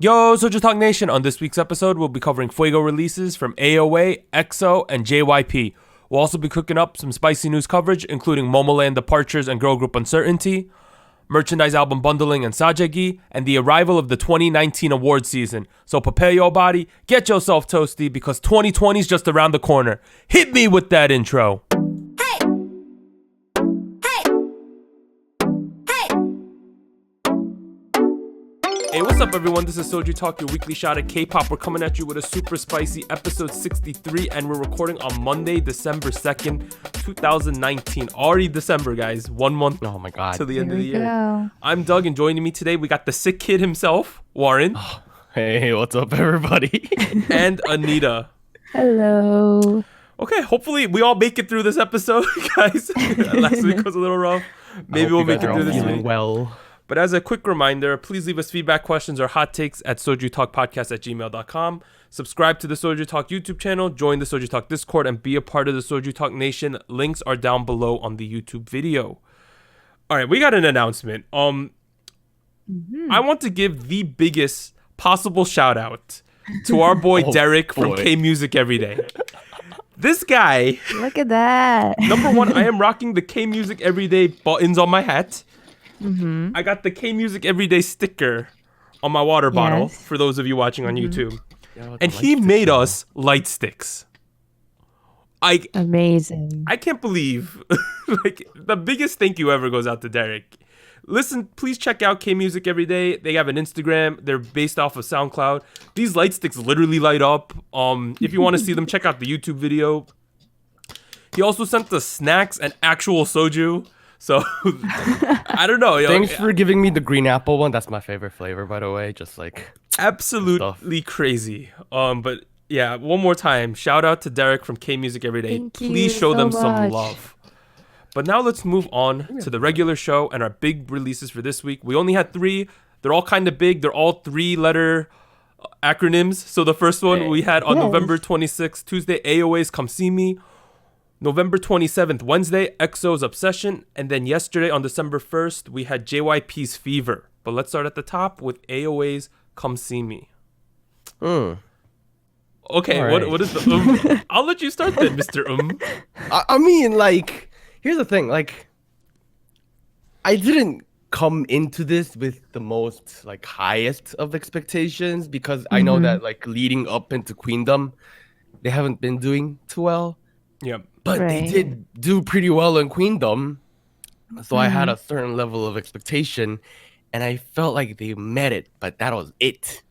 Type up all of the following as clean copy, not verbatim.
Yo, SojuTalk Nation. On this week's episode, we'll be covering Fuego releases from AAA, EXO, and JYP. We'll also be cooking up some spicy news coverage, including Momoland departures and girl group uncertainty, merchandise album bundling and saejaegi, and the arrival of the 2019 award season. So prepare your body, get yourself toasty, because 2020 is just around the corner. Hit me with that intro. Hey, what's up, everyone? This is SojuTalk, your weekly shot at K-pop. We're coming at you with a super spicy episode 63, and we're recording on Monday, December 2nd, 2019. Already December, guys. 1 month Oh my God. till the end of the year. Go. I'm Doug, and joining me today, we got the sick kid himself, Warren, Hey, what's up, everybody? and Anita. Hello. Okay, hopefully we all make it through this episode, guys. Last week was a little rough. Maybe we'll make it through this week. Well. But as a quick reminder, please leave us feedback, questions, or hot takes at SojuTalkPodcast@gmail.com. Subscribe to the SojuTalk YouTube channel, join the SojuTalk Discord, and be a part of the SojuTalk Nation. Links are down below on the YouTube video. All right, we got an announcement. I want to give the biggest possible shout out to our boy Derek from K Music Everyday. This guy, Look at that. number one, I am rocking the K Music Everyday buttons on my hat. I got the K Music Everyday sticker on my water bottle, Yes. for those of you watching on YouTube. Yeah, And he made us light sticks. Amazing. I can't believe, like, the biggest thank you ever goes out to Derek. Listen, please check out K Music Everyday. They have an Instagram. They're based off of SoundCloud. These light sticks literally light up. If you want to see them, check out the YouTube video. He also sent us snacks and actual soju. So, I don't know. Thanks for giving me the green apple one. That's my favorite flavor, by the way. Just like Absolutely crazy. But yeah, one more time, shout out to Derek from K Music Everyday. Thank you Please show so them some much. love. But now let's move on to the regular show and our big releases for this week. We only had 3. They're all kind of big. They're all 3-letter acronyms. So the first one we had on Yes. November 26th, Tuesday, AOA's Come See Me. November 27th, Wednesday, EXO's Obsession. And then yesterday on December 1st, we had JYP's Fever. But let's start at the top with AOA's Come See Me. Okay, All right. what is the I'll let you start then, Mr. I mean, like, here's the thing. Like, I didn't come into this with the most, like, highest of expectations because I know that, like, leading up into Queendom, they haven't been doing too well. Yeah. But they Right. did do pretty well in Queendom. So I had a certain level of expectation and I felt like they met it, but that was it.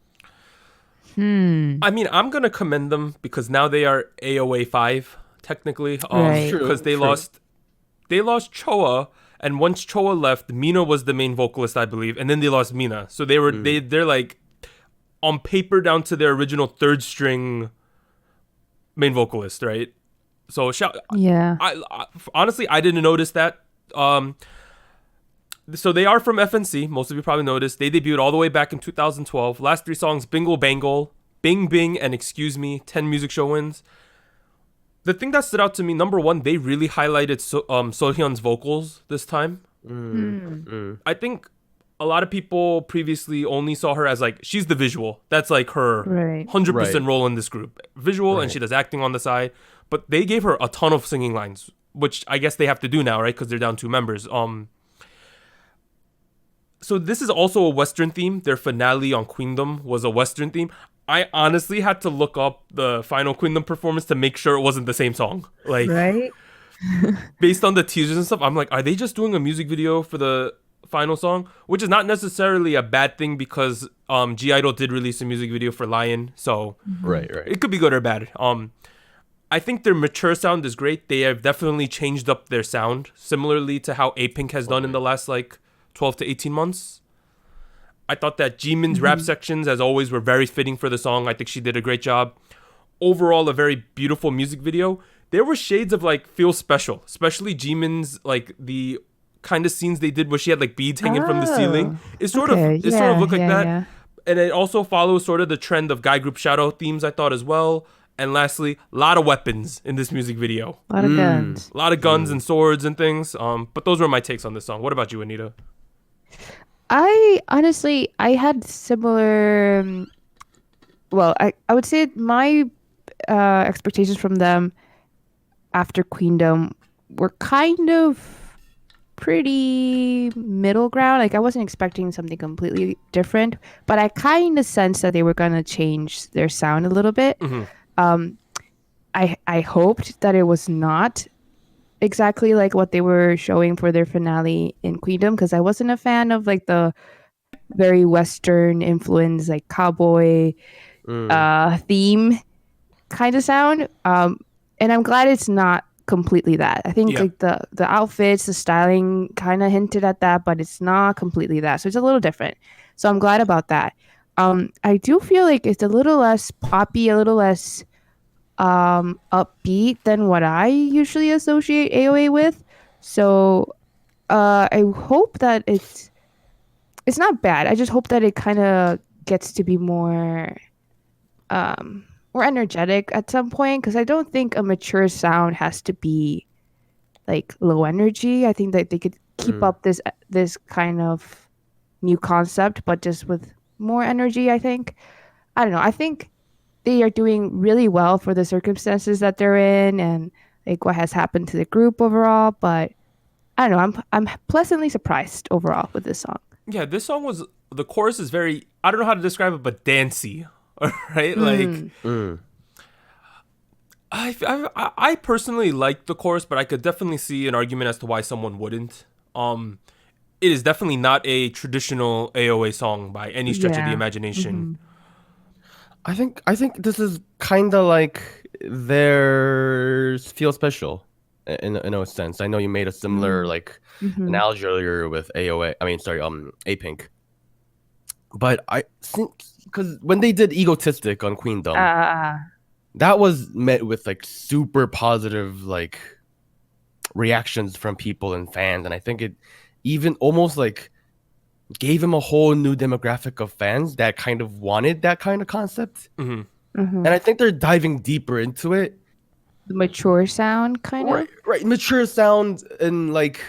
I mean, I'm going to commend them because now they are AOA 5 technically, Right. True, because they true. lost Choa, and once Choa left, Mina was the main vocalist, I believe, and then they lost Mina. So they were they're like on paper down to their original 3rd string main vocalist, right? So Yeah. I honestly, I didn't notice that. So they are from FNC. Most of you probably noticed. They debuted all the way back in 2012. Last 3 songs: Bingle Bangle, Bing Bing, and Excuse Me. 10 music show wins. The thing that stood out to me, number one, they really highlighted Sohyun's vocals this time. I think a lot of people previously only saw her as like, she's the visual. That's like her Right. 100% Right. role in this group. Visual, and she does acting on the side. But they gave her a ton of singing lines, which I guess they have to do now, right? Because they're down 2 members. So this is also a Western theme. Their finale on Queendom was a Western theme. I honestly had to look up the final Queendom performance to make sure it wasn't the same song. Like, Right? based on the teasers and stuff, I'm like, are they just doing a music video for the final song? Which is not necessarily a bad thing because G-Idol did release a music video for Lion. So Right. it could be good or bad. I think their mature sound is great. They have definitely changed up their sound, similarly to how A-Pink has done in the last like 12 to 18 months. I thought that Jimin's rap sections, as always, were very fitting for the song. I think she did a great job. Overall, a very beautiful music video. There were shades of like Feel Special, especially Jimin's, like the kind of scenes they did where she had like beads hanging from the ceiling. It sort of looked like that. Yeah. And it also follows sort of the trend of guy group shadow themes, I thought, as well. And lastly, a lot of weapons in this music video. A lot of guns. A lot of guns and swords and things. But those were my takes on this song. What about you, Anita? I honestly, I had similar I would say my expectations from them after Queendom were kind of pretty middle ground. Like I wasn't expecting something completely different, but I kind of sensed that they were gonna change their sound a little bit. I hoped that it was not exactly like what they were showing for their finale in Queendom, because I wasn't a fan of like the very Western influence, like cowboy theme kind of sound. And I'm glad it's not completely that. I think like the outfits, the styling kind of hinted at that, but it's not completely that. So it's a little different. So I'm glad about that. I do feel like it's a little less poppy, a little less upbeat than what I usually associate AOA with. So I hope that it's not bad. I just hope that it kind of gets to be more energetic at some point, because I don't think a mature sound has to be like low energy. I think that they could keep up this kind of new concept, but just with more energy. I don't know. I think they are doing really well for the circumstances that they're in and like what has happened to the group overall. But I don't know. I'm pleasantly surprised overall with this song. Yeah, this song was, the chorus is very, I don't know how to describe it, but dancey. Right? I personally like the chorus, but I could definitely see an argument as to why someone wouldn't. It is definitely not a traditional AOA song by any stretch of the imagination. I think this is kind of like their Feel Special in a sense. I know you made a similar like analogy earlier with AOA. I mean, sorry, A-Pink. But I think because when they did Egotistic on Queendom, that was met with like super positive like reactions from people and fans, and I think it even almost like gave him a whole new demographic of fans that kind of wanted that kind of concept. And I think they're diving deeper into it. The mature sound kind of? Right, mature sound, and like,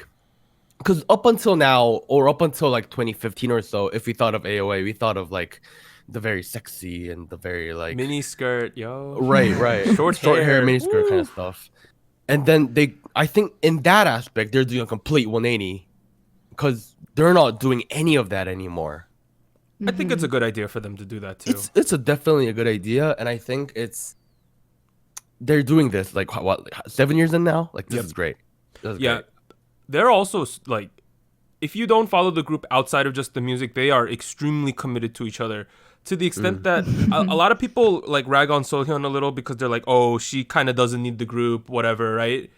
because up until now, or up until like 2015 or so, if we thought of AOA, we thought of like the very sexy and the very like mini skirt, yo. Right. short hair, mini skirt kind of stuff. And then I think in that aspect, they're doing a complete 180, because they're not doing any of that anymore. I think it's a good idea for them to do that too. It's definitely a good idea, and I think they're doing this like what 7 years in now. Like this is great. Great. They're also like, if you don't follow the group outside of just the music, they are extremely committed to each other, to the extent that a lot of people like rag on Sohyun a little because they're like, oh, she kind of doesn't need the group, whatever, right?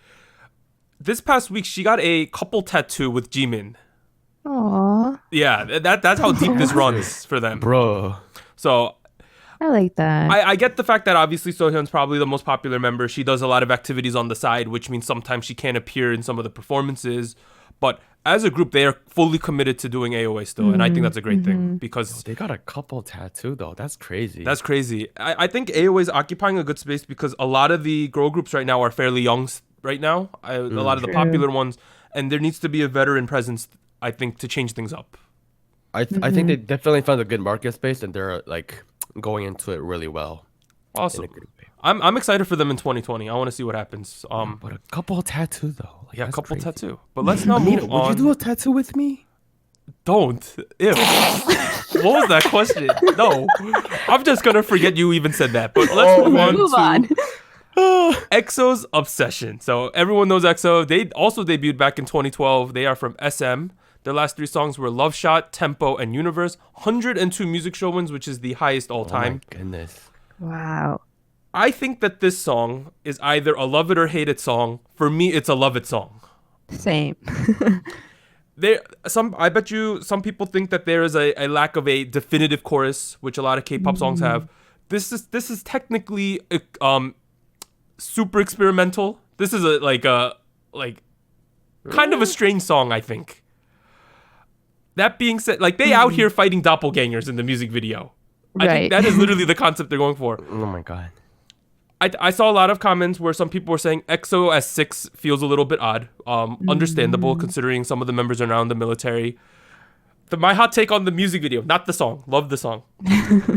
This past week, she got a couple tattoo with Jimin. Aww. Yeah, that's how deep this runs for them. Bro. So I like that. I get the fact that obviously Sohyun's probably the most popular member. She does a lot of activities on the side, which means sometimes she can't appear in some of the performances. But as a group, they are fully committed to doing AOA still. And I think that's a great thing, because they got a couple tattoo though. That's crazy. That's crazy. I think AOA is occupying a good space because a lot of the girl groups right now are fairly young right now. A lot of the popular ones. And there needs to be a veteran presence, I think, to change things up. I think they definitely found a good market space, and they're like going into it really well. Awesome. I'm excited for them in 2020. I want to see what happens. But a couple tattoo though. Like, a couple tattoo. But let's now move on. Would you do a tattoo with me? Don't. If. What was that question? No. I'm just gonna forget you even said that. But let's move on to EXO's Obsession. So everyone knows EXO. They also debuted back in 2012. They are from SM. Their last 3 songs were Love Shot, Tempo, and Universe. 102 music show wins, which is the highest all time. Oh my goodness. Wow. I think that this song is either a love it or hate it song. For me, it's a love it song. Same. I bet you some people think that there is a lack of a definitive chorus, which a lot of K-pop songs have. This is technically super experimental. This is kind of a strange song, I think. That being said, like, they out here fighting doppelgangers in the music video. Right. I think that is literally the concept they're going for. Oh my god. I saw a lot of comments where some people were saying EXO as 6 feels a little bit odd. Understandable, considering some of the members are now in the military. my hot take on the music video, not the song. Love the song.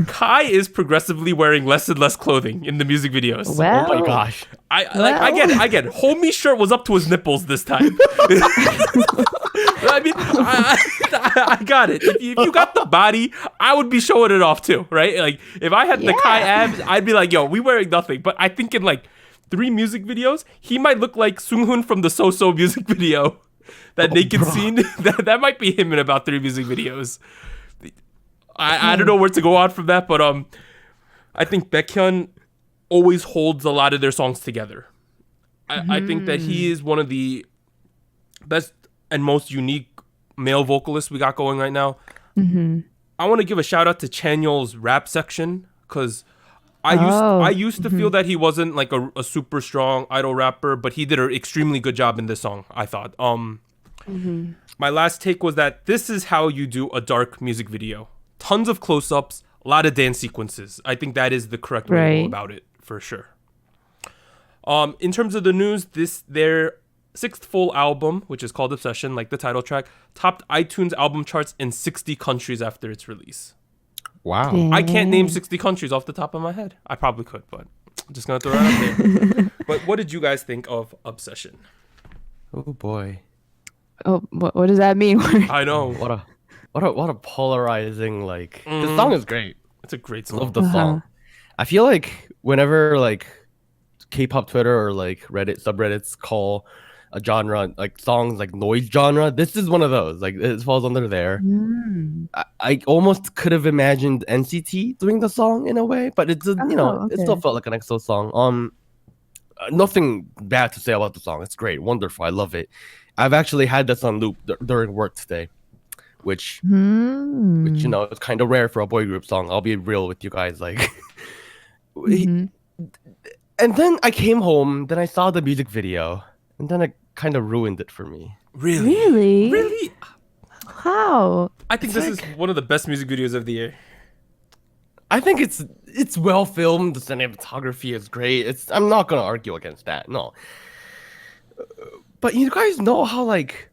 Kai is progressively wearing less and less clothing in the music videos. Well, Oh my gosh. I get it. Homie's shirt was up to his nipples this time. I mean, I got it. If you got the body, I would be showing it off too, right? Like, if I had the Kai abs, I'd be like, yo, we wearing nothing. But I think in like 3 music videos, he might look like Sunghoon from the So music video. That naked scene, that might be him in about 3 music videos. I don't know where to go on from that, but I think Baekhyun always holds a lot of their songs together. I think that he is one of the best and most unique male vocalists we got going right now. I want to give a shout out to Chanyeol's rap section, because I used to feel that he wasn't like a super strong idol rapper, but he did an extremely good job in this song, I thought. My last take was that this is how you do a dark music video. Tons of close-ups, a lot of dance sequences. I think that is the correct way to go about it, for sure. In terms of the news, their 6th full album, which is called Obsession, like the title track, topped iTunes album charts in 60 countries after its release. Wow. Dang. I can't name 60 countries off the top of my head. I probably could, but I'm just going to throw it out there. But what did you guys think of Obsession? Oh boy. Oh, what does that mean? I know. What a polarizing, like, the song is great. It's a great song. Love the song. I feel like whenever like K-pop Twitter or like Reddit subreddits call a genre like songs like noise genre, this is one of those. Like, it falls under there. I almost could have imagined NCT doing the song in a way, but it's it still felt like an EXO song. Nothing bad to say about the song. It's great, wonderful. I love it. I've actually had this on loop during work today, which is kind of rare for a boy group song. I'll be real with you guys, like. And then I came home, then I saw the music video, and then it kind of ruined it for me. Really? How? I think this is one of the best music videos of the year. I think it's well filmed. The cinematography is great. I'm not gonna argue against that. No. But you guys know how, like,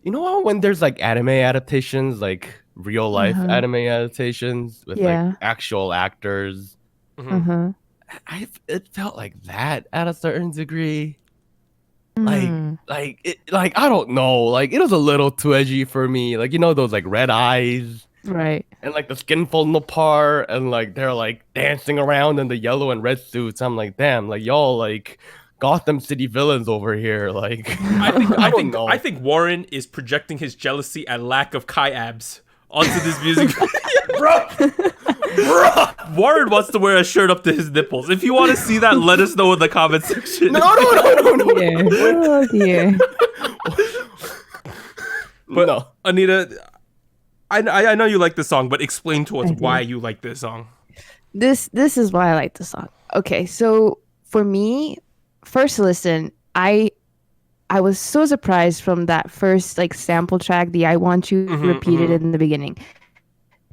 how when there's like anime adaptations, like real life anime adaptations with like actual actors, it felt like that at a certain degree. Like I don't know, like it was a little too edgy for me. Like, those like red eyes, Right. and like the skin falling apart, and like they're like dancing around in the yellow and red suits. I'm like, damn, like y'all like Gotham City villains over here. Like, I think Warren is projecting his jealousy and lack of Kai abs onto this music video. Bro. Warren wants to wear a shirt up to his nipples. If you want to see that, let us know in the comment section. No. Oh dear. But No. Anita, I know you like this song, but explain to us why you like this song. This is why I like the song. Okay, so for me, first listen, I was so surprised from that first like sample track, the I Want You repeated in the beginning,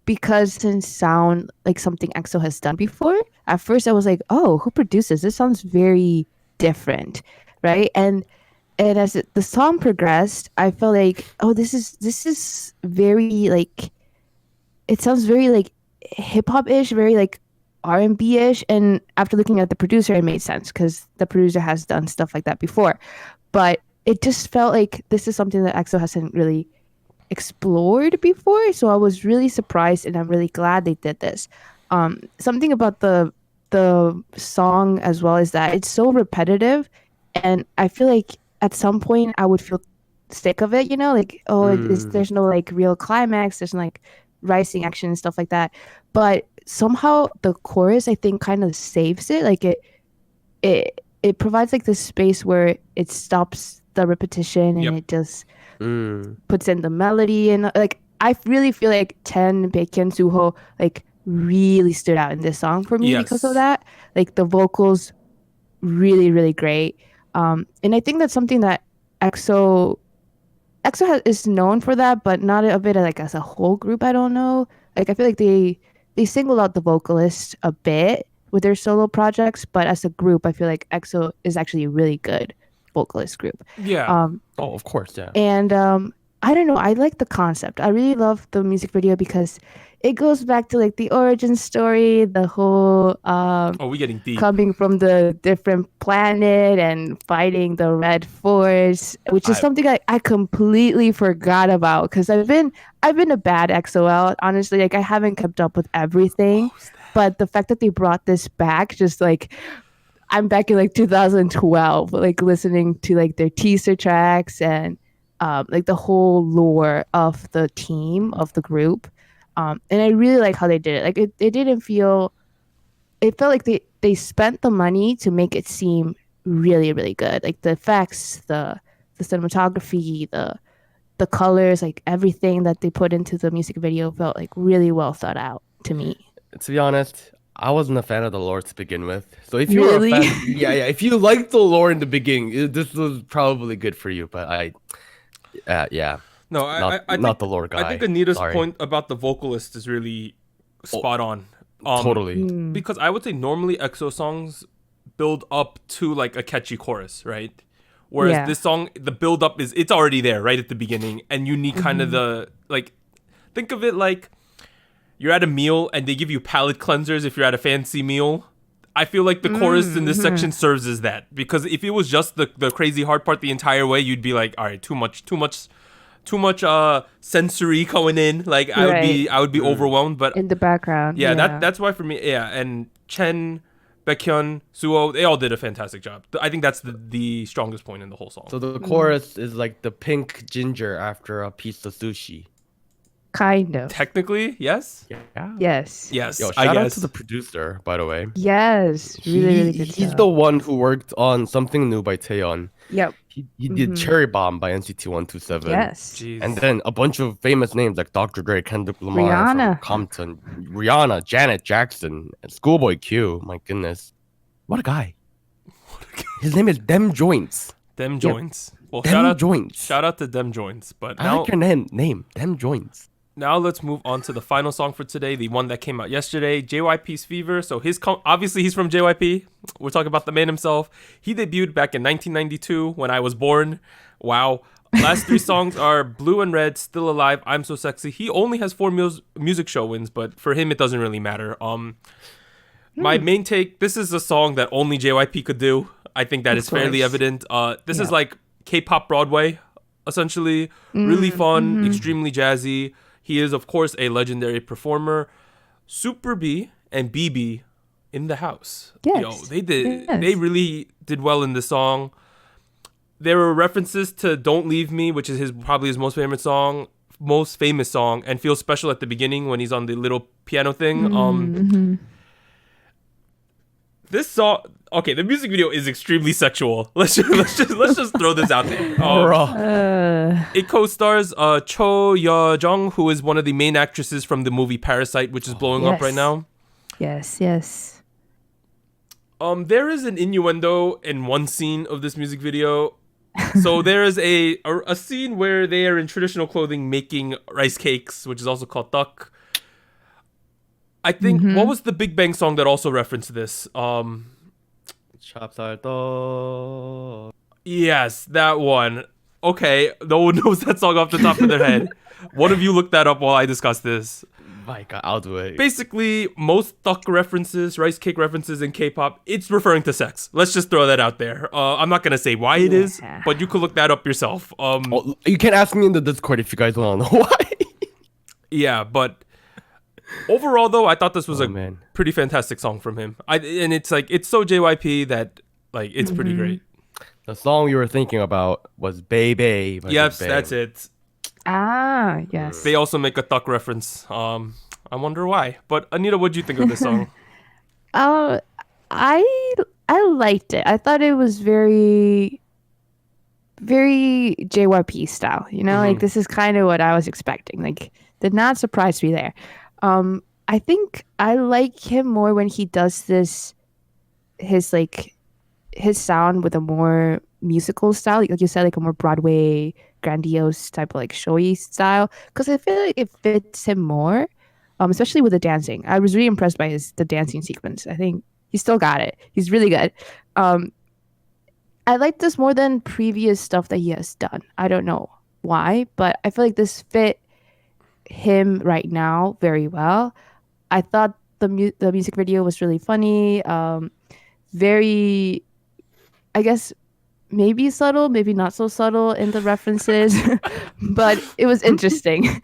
because it didn't sound like something EXO has done before. At first I was like, oh, who produces this? Sounds very different, right? And as the song progressed, I felt like, oh, this is very like, it sounds very like hip hop ish, very like R&B ish. And after looking at the producer, it made sense because the producer has done stuff like that before. But it just felt like this is something that EXO hasn't really explored before. So I was really surprised, and I'm really glad they did this. Something about the song as well is that it's so repetitive, and I feel like at some point I would feel sick of it, like, there's no like real climax, there's no like rising action and stuff like that. But somehow the chorus, I think, kind of saves it. Like it provides like this space where it stops the repetition, and it just puts in the melody. And like I really feel like Ten, Baekhyun, Suho like really stood out in this song for me because of that. Like the vocals really, really great. And I think that's something that EXO is known for that, but not a bit like as a whole group. I don't know. Like I feel like they singled out the vocalist a bit with their solo projects, but as a group, I feel like EXO is actually a really good vocalist group. Yeah. Oh, of course, yeah. And I don't know. I like the concept. I really love the music video because it goes back to like the origin story, the whole Oh, we getting deep. coming from the different planet and fighting the Red Force, which is something I completely forgot about because I've been a bad XOL. Honestly, like I haven't kept up with everything. But the fact that they brought this back, just like I'm back in like 2012, like listening to like their teaser tracks and like the whole lore of the team of the group. And I really like how they did it. Like it didn't feel. It felt like they spent the money to make it seem really really good. Like the effects, the cinematography, the colors, like everything that they put into the music video felt like really well thought out to me. To be honest, I wasn't a fan of the lore to begin with. So if you were Really? a fan, yeah, if you liked the lore in the beginning, this was probably good for you. But yeah, No, not I not think, the lore guy. I think Anita's Sorry. point about the vocalist is really spot on. Totally. Because I would say normally EXO songs build up to like a catchy chorus, right? Whereas Yeah. this song, the build up it's already there right at the beginning, and you need kind of the like, think of it like you're at a meal and they give you palate cleansers if you're at a fancy meal. I feel like the chorus in this section serves as that, because if it was just the crazy hard part the entire way, you'd be like, all right, too much sensory going in. Like I would be overwhelmed. But In the background. yeah, that's why for me, yeah. And Chen, Baekhyun, Suho, they all did a fantastic job. I think that's the strongest point in the whole song. So the chorus is like the pink ginger after a piece of sushi. kind of. Technically, yes. Yeah. Yes. Yes, Yo, I shout out guess. to the producer, by the way. Yes. Really, really good He's job. the one who worked on Something New by Taeyeon. Yep. He did Cherry Bomb by NCT 127. Yes. Jeez. And then a bunch of famous names like Dr. Dre, Kendrick Lamar, Rihanna. from Compton, Rihanna, Janet Jackson, and Schoolboy Q. My goodness. What a guy. His name is Dem Joints. Them joints. Well, Dem Joints. shout out to them joints. But I now like your name. Dem Joints. Now let's move on to the final song for today, the one that came out yesterday, JYP's Fever. So obviously he's from JYP. We're talking about the man himself. He debuted back in 1992 when I was born. Wow. Last three songs are Blue and Red, Still Alive, I'm So Sexy. He only has 4 music show wins, but for him it doesn't really matter. My main take, this is a song that only JYP could do. I think that is fairly course. evident. This is like K-pop Broadway, essentially. Really fun, extremely jazzy. He is, of course, a legendary performer. Super B and BB in the house. Yes. Yo, they did. Yes. They really did well in the song. There were references to "Don't Leave Me," which is probably his most famous song, and feels special at the beginning when he's on the little piano thing. This song, okay, the music video is extremely sexual. Let's just throw this out there. It co-stars Cho Ye-jung, who is one of the main actresses from the movie Parasite, which is blowing up right Yes. now. Yes. There is an innuendo in one scene of this music video. So there is a scene where they are in traditional clothing making rice cakes, which is also called duck. I think what was the Big Bang song that also referenced this? 찹쌀떡. Yes, that one. Okay, no one knows that song off the top of their head. One of you look that up while I discuss this. My God, I'll do it. Basically, most duck references, rice cake references in K-pop, it's referring to sex. Let's just throw that out there. I'm not gonna say why it is, Yeah. but you could look that up yourself. Oh, you can ask me in the Discord if you guys want to know why. Yeah, but overall, though, I thought this was man. pretty fantastic song from him. And it's like it's so JYP that like it's pretty great. The song you were thinking about was Baby. by Yes, Big Bang. that's it. Yes. They also make a duck reference. I wonder why. But Anita, what do you think of this song? I liked it. I thought it was very JYP style. You know, like this is kind of what I was expecting. Like, did not surprise me there. I think I like him more when he does this. His sound with a more musical style, like you said, like a more Broadway grandiose type of like showy style. Because I feel like it fits him more, especially with the dancing. I was really impressed by the dancing sequence. I think he still got it. He's really good. I like this more than previous stuff that he has done. I don't know. why, but I feel like this fit him right now very well. I thought the music video was really funny, very, I guess, maybe subtle, maybe not so subtle in the references, but it was interesting.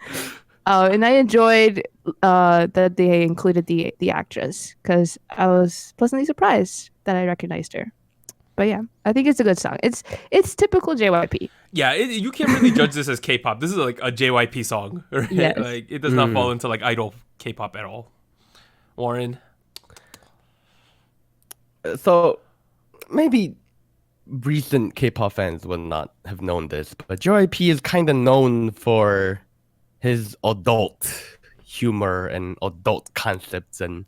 And I enjoyed that they included the actress because I was pleasantly surprised that I recognized her. But yeah, I think it's a good song. It's typical JYP. Yeah, you can't really judge this as K-pop. This is like a JYP song. Right? Yes. Like it does not fall into like idol K-pop at all. Warren. So maybe recent K-pop fans would not have known this, but JYP is kind of known for his adult humor and adult concepts, and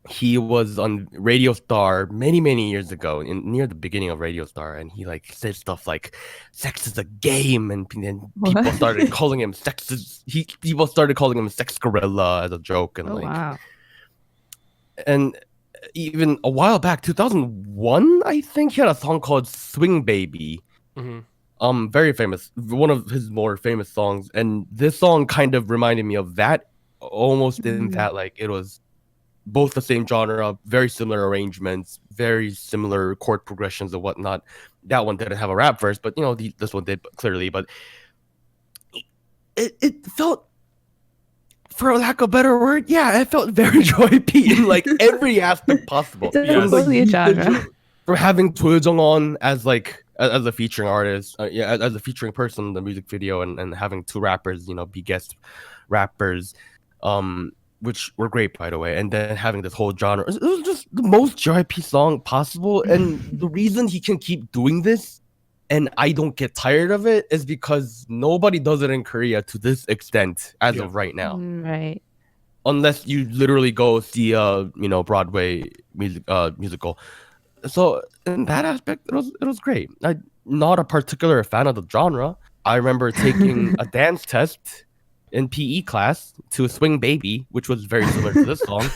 he was on Radio Star many years ago, near the beginning of Radio Star, and he like said stuff like "sex is a game," and then people started calling him people started calling him Sex Gorilla as a joke, and Wow. And even a while back, 2001, I think he had a song called "Swing Baby." Very famous, one of his more famous songs, and this song kind of reminded me of that, almost in that like it was both the same genre, very similar arrangements, very similar chord progressions and whatnot. That one didn't have a rap verse, but this one did clearly. But it felt, for lack of a better word, it felt very JYP in like every aspect possible. It's totally a genre. For having Choi on as like as a featuring artist, as a featuring person in the music video, and having two rappers, be guest rappers, which were great, by the way, and then having this whole genre. It was just the most JYP song possible, and the reason he can keep doing this, and I don't get tired of it, is because nobody does it in Korea to this extent as of right now. Right. Unless you literally go see a Broadway musical. So in that aspect, it was great. I'm not a particular fan of the genre. I remember taking a dance test in PE class to Swing Baby, which was very similar to this song.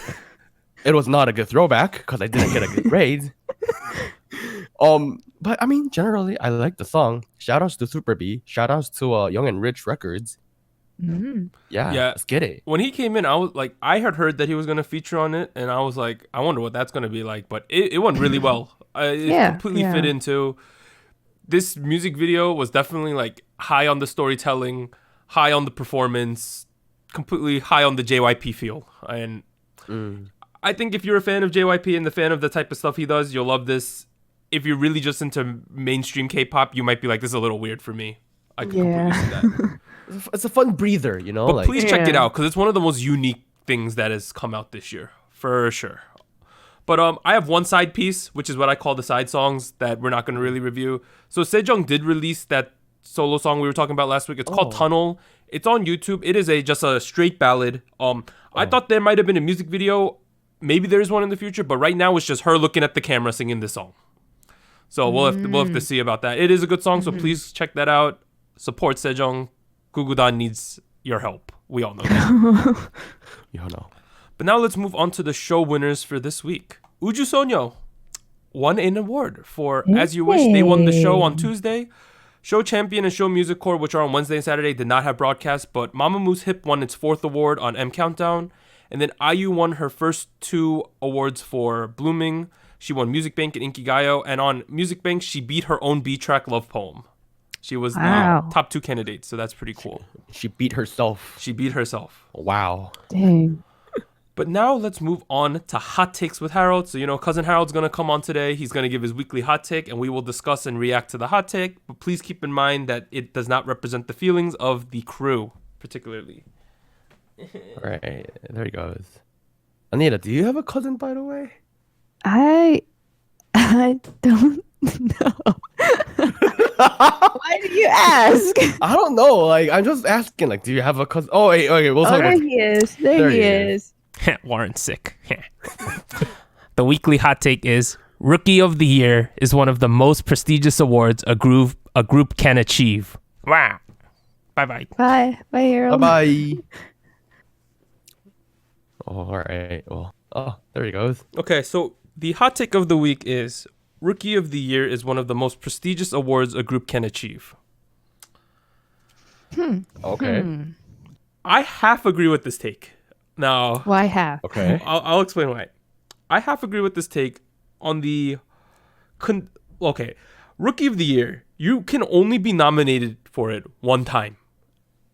It was not a good throwback because I didn't get a good grade. But I mean, generally, I like the song. Shout outs to Super B. Shout outs to Young and Rich Records. Yeah, let's get it. When he came in, I was like, I had heard that he was going to feature on it, and I was like, I wonder what that's going to be like. But it went really well. It completely fit into. This music video was definitely like high on the storytelling, high on the performance, completely high on the JYP feel. And I think if you're a fan of JYP and the fan of the type of stuff he does, you'll love this. If you're really just into mainstream K-pop, you might be like, this is a little weird for me. I can completely see that. It's a fun breather, But please check it out, because it's one of the most unique things that has come out this year, for sure. But I have one side piece, which is what I call the side songs that we're not going to really review. So Sejong did release that solo song we were talking about last week. It's called Tunnel. It's on YouTube. It is just a straight ballad. I thought there might have been a music video. Maybe there's one in the future, but right now it's just her looking at the camera singing this song. So we'll have to see about that. It is a good song, so please check that out. Support Sejong. Gugudan needs your help. We all know that. You know. But now let's move on to the show winners for this week. Uju Sonyo won an award for As You Wish. They won the show on Tuesday. Show Champion and Show Music Core, which are on Wednesday and Saturday, did not have broadcast, but Mamamoo Hip won its 4th award on M Countdown. And then IU won her first 2 awards for Blooming. She won Music Bank and Inkigayo. And on Music Bank, she beat her own B-track Love Poem. She was the top 2 candidates, so that's pretty cool. She beat herself. Wow. Dang. But now let's move on to Hot Takes with Harold. So, Cousin Harold's going to come on today. He's going to give his weekly hot take, and we will discuss and react to the hot take. But please keep in mind that it does not represent the feelings of the crew, particularly. All right. There he goes. Anita, do you have a cousin, by the way? I don't know. Why do you ask? I don't know. Like, I'm just asking. Like, do you have a cousin? Oh, wait. Okay, we'll talk about. There he is. There he is. Warren's sick. The weekly hot take is Rookie of the Year is one of the most prestigious awards a group can achieve. Wow. Bye. Bye, Harold. Bye. All right. Well, there he goes. Okay, so the hot take of the week is Rookie of the Year is one of the most prestigious awards a group can achieve. Okay. I half agree with this take. Now, Why half? Okay. I'll explain why. I half agree with this take on the okay, Rookie of the Year. You can only be nominated for it one time.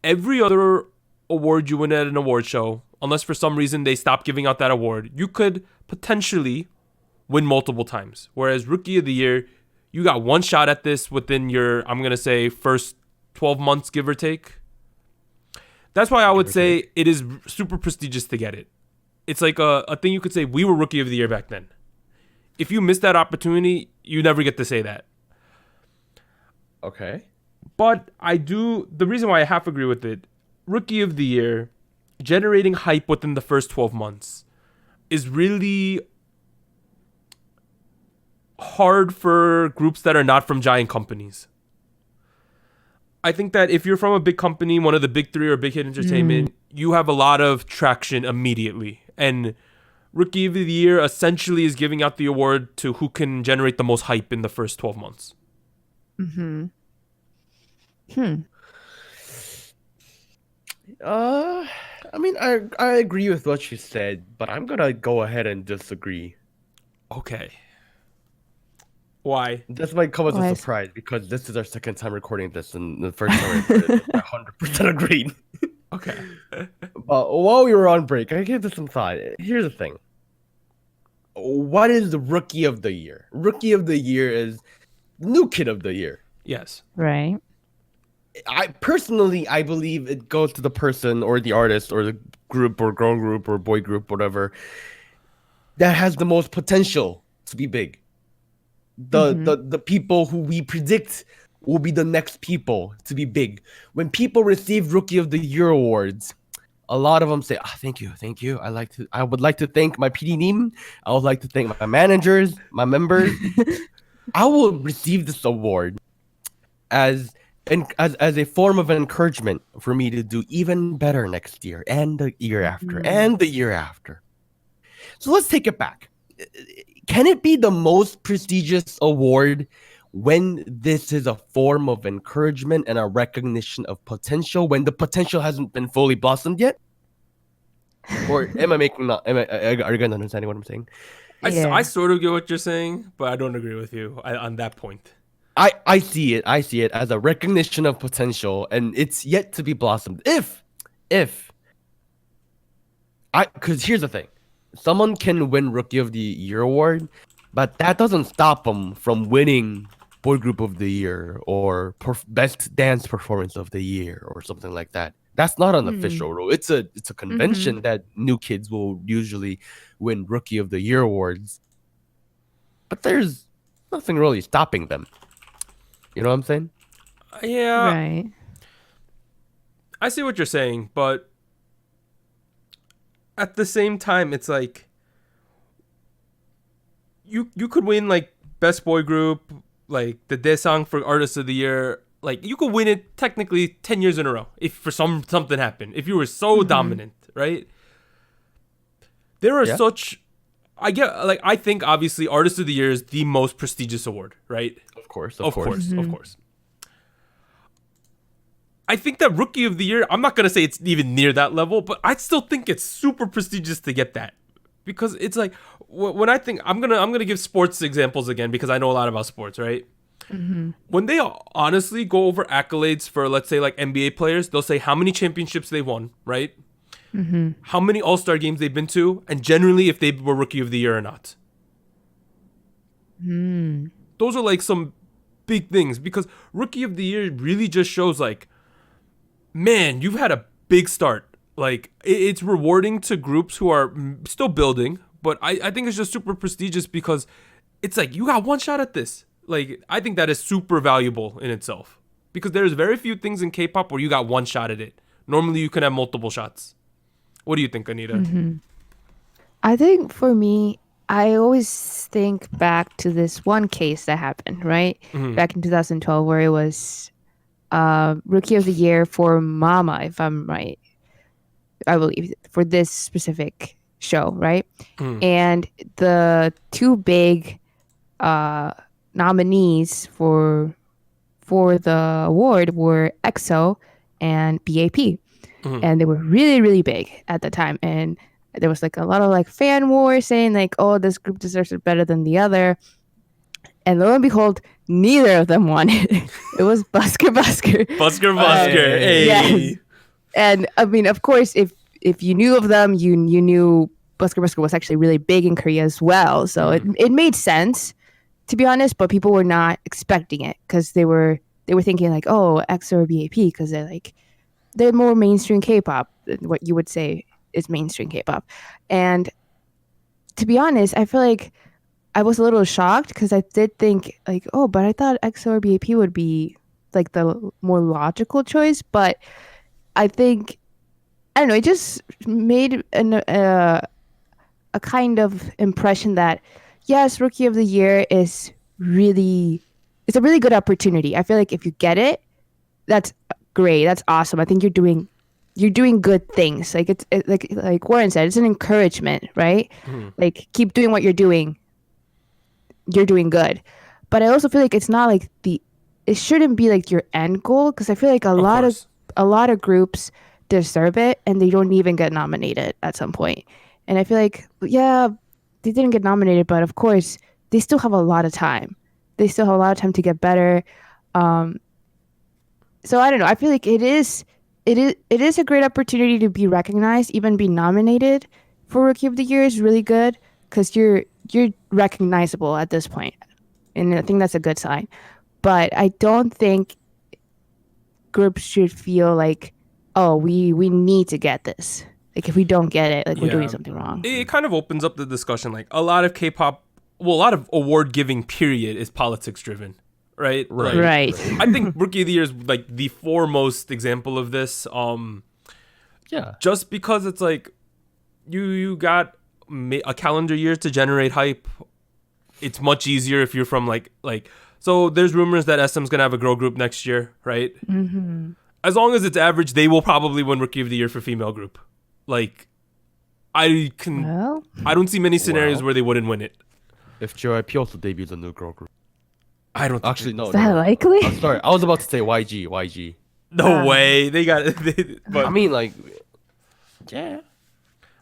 Every other award you win at an award show, unless for some reason they stop giving out that award, you could potentially win multiple times. Whereas Rookie of the Year, you got one shot at this within your, I'm going to say, first 12 months, give or take. That's why I would say it is super prestigious to get it. It's like a thing you could say, we were Rookie of the Year back then. If you miss that opportunity, you never get to say that. Okay. But the reason why I half agree with it, Rookie of the Year, generating hype within the first 12 months is really hard for groups that are not from giant companies. I think that if you're from a big company, one of the big three or Big Hit Entertainment, you have a lot of traction immediately. And Rookie of the Year essentially is giving out the award to who can generate the most hype in the first 12 months. I mean, I agree with what you said, but I'm gonna go ahead and disagree. Okay. Why? This might come as Why a is- surprise because this is our second time recording this, and the first time we recorded this, I 100% agreed. Okay. But while we were on break, I gave this some thought. Here's the thing. What is the Rookie of the Year? Rookie of the Year is New Kid of the Year. Yes. Right. I believe it goes to the person or the artist or the group or girl group or boy group, whatever, that has the most potential to be big. The people who we predict will be the next people to be big. When people receive Rookie of the Year awards, a lot of them say, thank you. I would like to thank my PD team. I would like to thank my managers, my members. I will receive this award as a form of encouragement for me to do even better next year and the year after and the year after. So let's take it back. Can it be the most prestigious award when this is a form of encouragement and a recognition of potential when the potential hasn't been fully blossomed yet? Or are you guys understanding what I'm saying? I sort of get what you're saying, but I don't agree with you on that point. I see it as a recognition of potential, and it's yet to be blossomed. Because here's the thing. Someone can win Rookie of the Year award, but that doesn't stop them from winning Boy Group of the Year or Best Dance Performance of the Year or something like that. That's not an official rule. It's a convention that new kids will usually win Rookie of the Year awards. But there's nothing really stopping them. You know what I'm saying? Yeah. Right. I see what you're saying, but at the same time, it's like you could win like Best Boy Group, like the Daesang for Artist of the Year. Like you could win it technically 10 years in a row if for something happened. If you were so dominant, right? There are such. I think obviously Artist of the Year is the most prestigious award, right? Of course. Of course. I think that Rookie of the Year, I'm not going to say it's even near that level, but I still think it's super prestigious to get that. Because it's like, when I think, I'm gonna give sports examples again because I know a lot about sports, right? When they honestly go over accolades for, let's say, like NBA players, they'll say how many championships they won, right? How many All-Star games they've been to, and generally if they were Rookie of the Year or not. Those are like some big things because Rookie of the Year really just shows like, man, you've had a big start. Like it's rewarding to groups who are still building, but I think it's just super prestigious because it's like you got one shot at this. Like I think that is super valuable in itself because there's very few things in K-pop where you got one shot at it. Normally you can have multiple shots. What do you think, Anita? I think for me, I always think back to this one case that happened, right? Back in 2012 where it was Rookie of the Year for Mama, if I'm right. I believe for this specific show, right? And the two big nominees for the award were EXO and BAP. And they were really, really big at the time. And there was like a lot of like fan war saying like, oh, this group deserves it better than the other. And lo and behold, neither of them won it. It was Busker. Hey. Yes. And I mean, of course, if you knew of them, you knew Busker was actually really big in Korea as well. So it made sense, to be honest, but people were not expecting it because they were thinking like, oh, EXO or BAP, because they're more mainstream K-pop than what you would say is mainstream K-pop. And to be honest, I feel like I was a little shocked because I did think like, oh, but I thought EXO or BAP would be like the more logical choice. But I think, I don't know, it just made a kind of impression that, yes, Rookie of the Year it's a really good opportunity. I feel like if you get it, that's great. That's awesome. I think you're doing good things. Like it's like Warren said, it's an encouragement, right? Like keep doing what you're doing. You're doing good. But I also feel like it's not like it shouldn't be like your end goal, because I feel like a lot of groups deserve it and they don't even get nominated at some point. And I feel like, yeah, they didn't get nominated, but of course they still have a lot of time. They still have a lot of time to get better. So I don't know. I feel like it is a great opportunity to be recognized, even be nominated for Rookie of the Year is really good because you're recognizable at this point, and I think that's a good sign. But I don't think groups should feel like, oh, we need to get this. Like if we don't get it, like we're doing something wrong. It kind of opens up the discussion. Like a lot of K-pop, well, a lot of award giving period is politics driven. Right. Right. I think Rookie of the Year is like the foremost example of this. Just because it's like you got a calendar year to generate hype. It's much easier if you're from like so. There's rumors that SM's gonna have a girl group next year, right? Mm-hmm. As long as it's average, they will probably win Rookie of the Year for female group. Like, I don't see many scenarios where they wouldn't win it. If JYP also debuts a new girl group. I don't actually no. Is that likely? I'm sorry, I was about to say YG. No way, they got it. But I mean, like, yeah,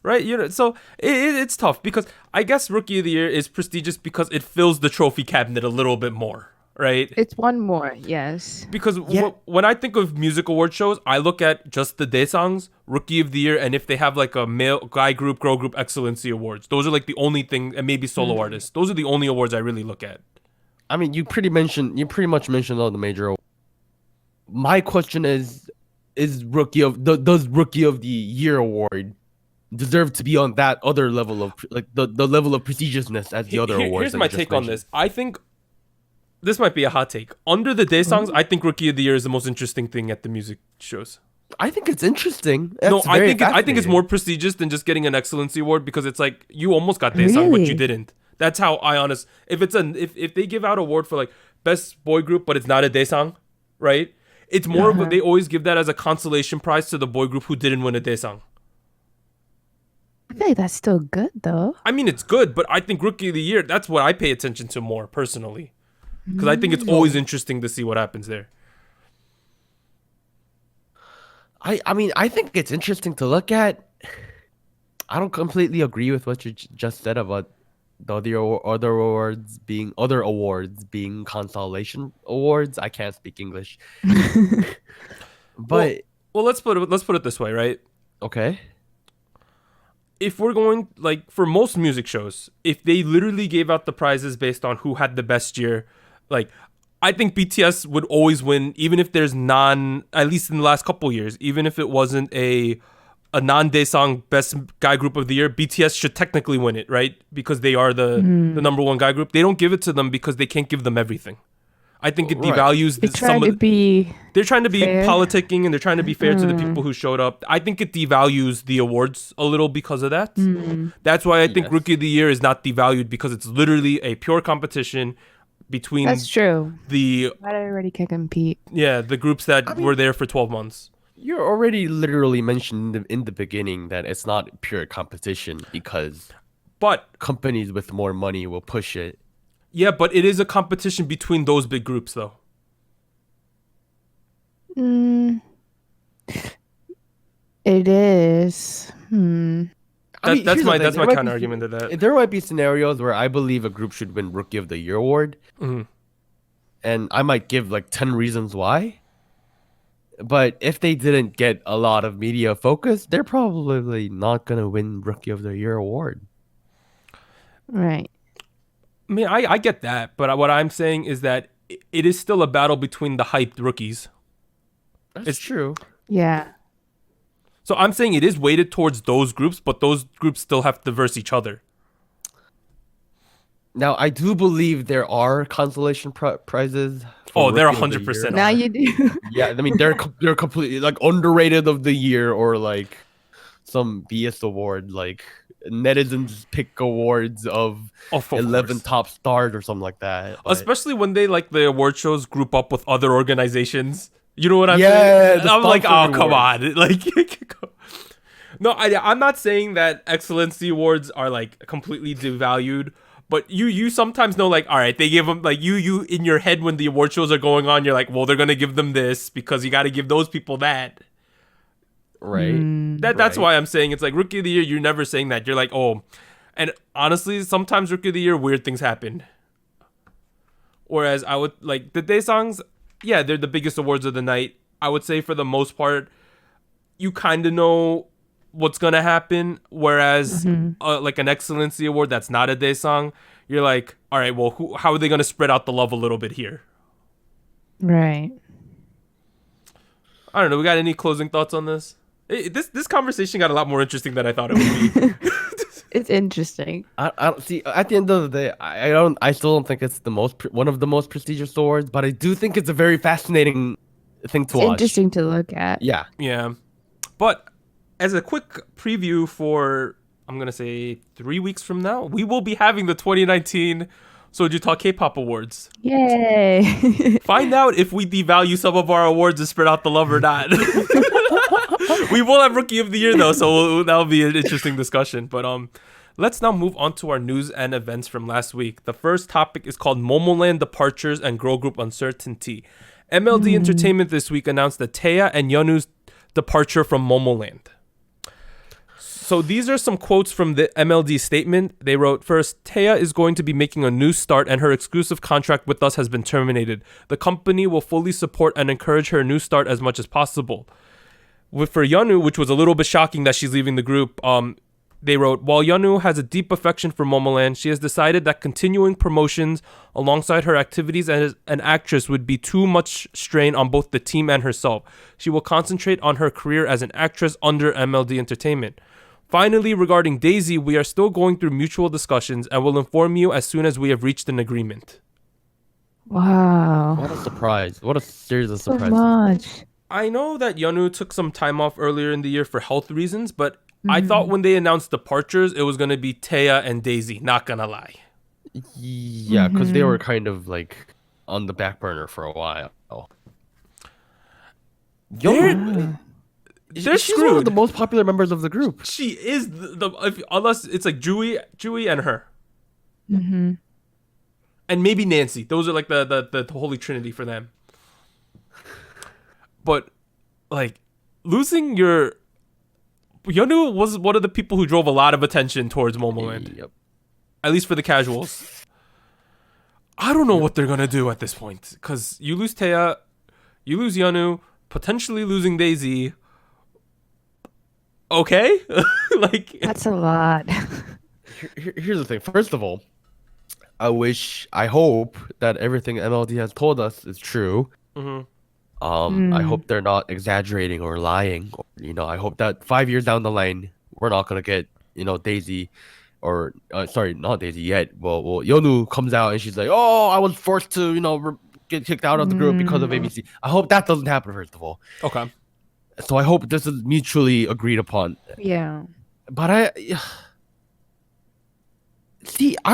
right. You know, so it's tough because I guess Rookie of the Year is prestigious because it fills the trophy cabinet a little bit more, right? It's one more, yes. Because when I think of music award shows, I look at just the daesangs, Rookie of the Year, and if they have like a male guy group, girl group excellency awards. Those are like the only thing, and maybe solo artists. Those are the only awards I really look at. I mean, you pretty much mentioned all the major awards. My question is does Rookie of the Year award deserve to be on that other level of like the level of prestigiousness as the other awards? Here's my take on this. I think this might be a hot take. Under the daesangs, I think Rookie of the Year is the most interesting thing at the music shows. I think it's interesting. I think it's more prestigious than just getting an excellency award because it's like you almost got daesang, but you didn't. That's how if they give out award for like best boy group, but it's not a daesang, right? It's more of they always give that as a consolation prize to the boy group who didn't win a daesang. I feel like that's still good though. I mean, it's good, but I think Rookie of the Year, that's what I pay attention to more personally. Because I think it's always interesting to see what happens there. I mean, I think it's interesting to look at. I don't completely agree with what you just said about the other awards being consolation awards. I can't speak English. But well, let's put it this way, right? Okay. If we're going like for most music shows, if they literally gave out the prizes based on who had the best year, like I think BTS would always win, even if there's at least in the last couple years, even if it wasn't a non-daesang best guy group of the year, BTS should technically win it, right? Because they are the number one guy group. They don't give it to them because they can't give them everything. I think it devalues they're trying to be fair. Politicking and they're trying to be fair to the people who showed up. I think it devalues the awards a little because of that. That's why I think Rookie of the Year is not devalued because it's literally a pure competition between That's true. The I already can compete. Yeah, the groups that were there for 12 months. You already literally mentioned in the beginning that it's not pure competition because companies with more money will push it. Yeah, but it is a competition between those big groups, though. It is. That's here's my the thing. There might counter be- argument to that. There might be scenarios where I believe a group should win Rookie of the Year award, Mhm. and I might give like 10 reasons why. But if they didn't get a lot of media focus, they're probably not gonna win Rookie of the Year award. Right. I mean, I get that, but what I'm saying is that it is still a battle between the hyped rookies. It's true. Yeah. So I'm saying it is weighted towards those groups, but those groups still have to verse each other. Now I do believe there are consolation prizes. Oh, they're Rookie of the 100% Year. Now you do. Yeah, I mean they're completely like underrated of the year or like some BS award like netizens pick awards of Of 11 course. top stars or something like that. But- Especially when they like the award shows group up with other organizations. You know what I'm Yeah, saying? the I'm like, oh, sponsor come awards. on. Like, no, I'm not saying that excellency awards are like completely devalued, but you sometimes know, like, all right, they give them like you in your head when the award shows are going on, you're like, well, they're gonna give them this because you got to give those people that. right. That's Right. why I'm saying it's like Rookie of the Year. You're never saying that. You're like, oh, and honestly, sometimes Rookie of the Year, weird things happen. Whereas I would like the day songs, yeah, they're the biggest awards of the night. I would say for the most part, you kind of know what's gonna happen. Whereas like an excellency award that's not a day song, you're like, all right, well, how are they gonna spread out the love a little bit here? Right. I don't know. We got any closing thoughts on this? This conversation got a lot more interesting than I thought it would be. It's interesting. I don't see. At the end of the day, I still don't think it's the one of the most prestigious awards, but I do think it's a very fascinating thing to It's watch. interesting to look at. Yeah. Yeah. But as a quick preview for, I'm going to say 3 weeks from now, we will be having the 2019 SojuTalk Kpop Awards. Yay. Find out if we devalue some of our awards and spread out the love or not. We will have Rookie of the Year, though, so that'll be an interesting discussion. But let's now move on to our news and events from last week. The first topic is called Momoland Departures and Girl Group Uncertainty. MLD Entertainment this week announced that Taeya and Yeonu's departure from Momoland. So these are some quotes from the MLD statement. They wrote, first, Taeya is going to be making a new start and her exclusive contract with us has been terminated. The company will fully support and encourage her new start as much as possible. For Yeonu, which was a little bit shocking that she's leaving the group, they wrote, while Yeonu has a deep affection for Momoland, she has decided that continuing promotions alongside her activities as an actress would be too much strain on both the team and herself. She will concentrate on her career as an actress under MLD Entertainment. Finally, regarding Daisy, we are still going through mutual discussions and will inform you as soon as we have reached an agreement. Wow. What a surprise! What a series of So surprises. much. I know that Yeonu took some time off earlier in the year for health reasons, but I thought when they announced departures, it was going to be Taeya and Daisy, not gonna lie. Yeah, because they were kind of like on the back burner for a while. They're She's one of screwed. the most popular members of the group. She is unless it's like Jui and her. And maybe Nancy. Those are like the holy trinity for them. But like losing your Yeonu was one of the people who drove a lot of attention towards Momoland. Yep. At least for the casuals. I don't know what they're gonna do at this point. Because you lose Taeya, you lose Yeonu, potentially losing Daisy. Okay? Like That's a lot. Here's the thing. First of all, I hope that everything MLD has told us is true. I hope they're not exaggerating or lying. I hope that 5 years down the line, we're not gonna get, Daisy, or sorry, not Daisy yet. Well, Yeonu comes out and she's like, "Oh, I was forced to, get kicked out of the group because of ABC." I hope that doesn't happen. First of all, okay. so I hope this is mutually agreed upon. Yeah. But I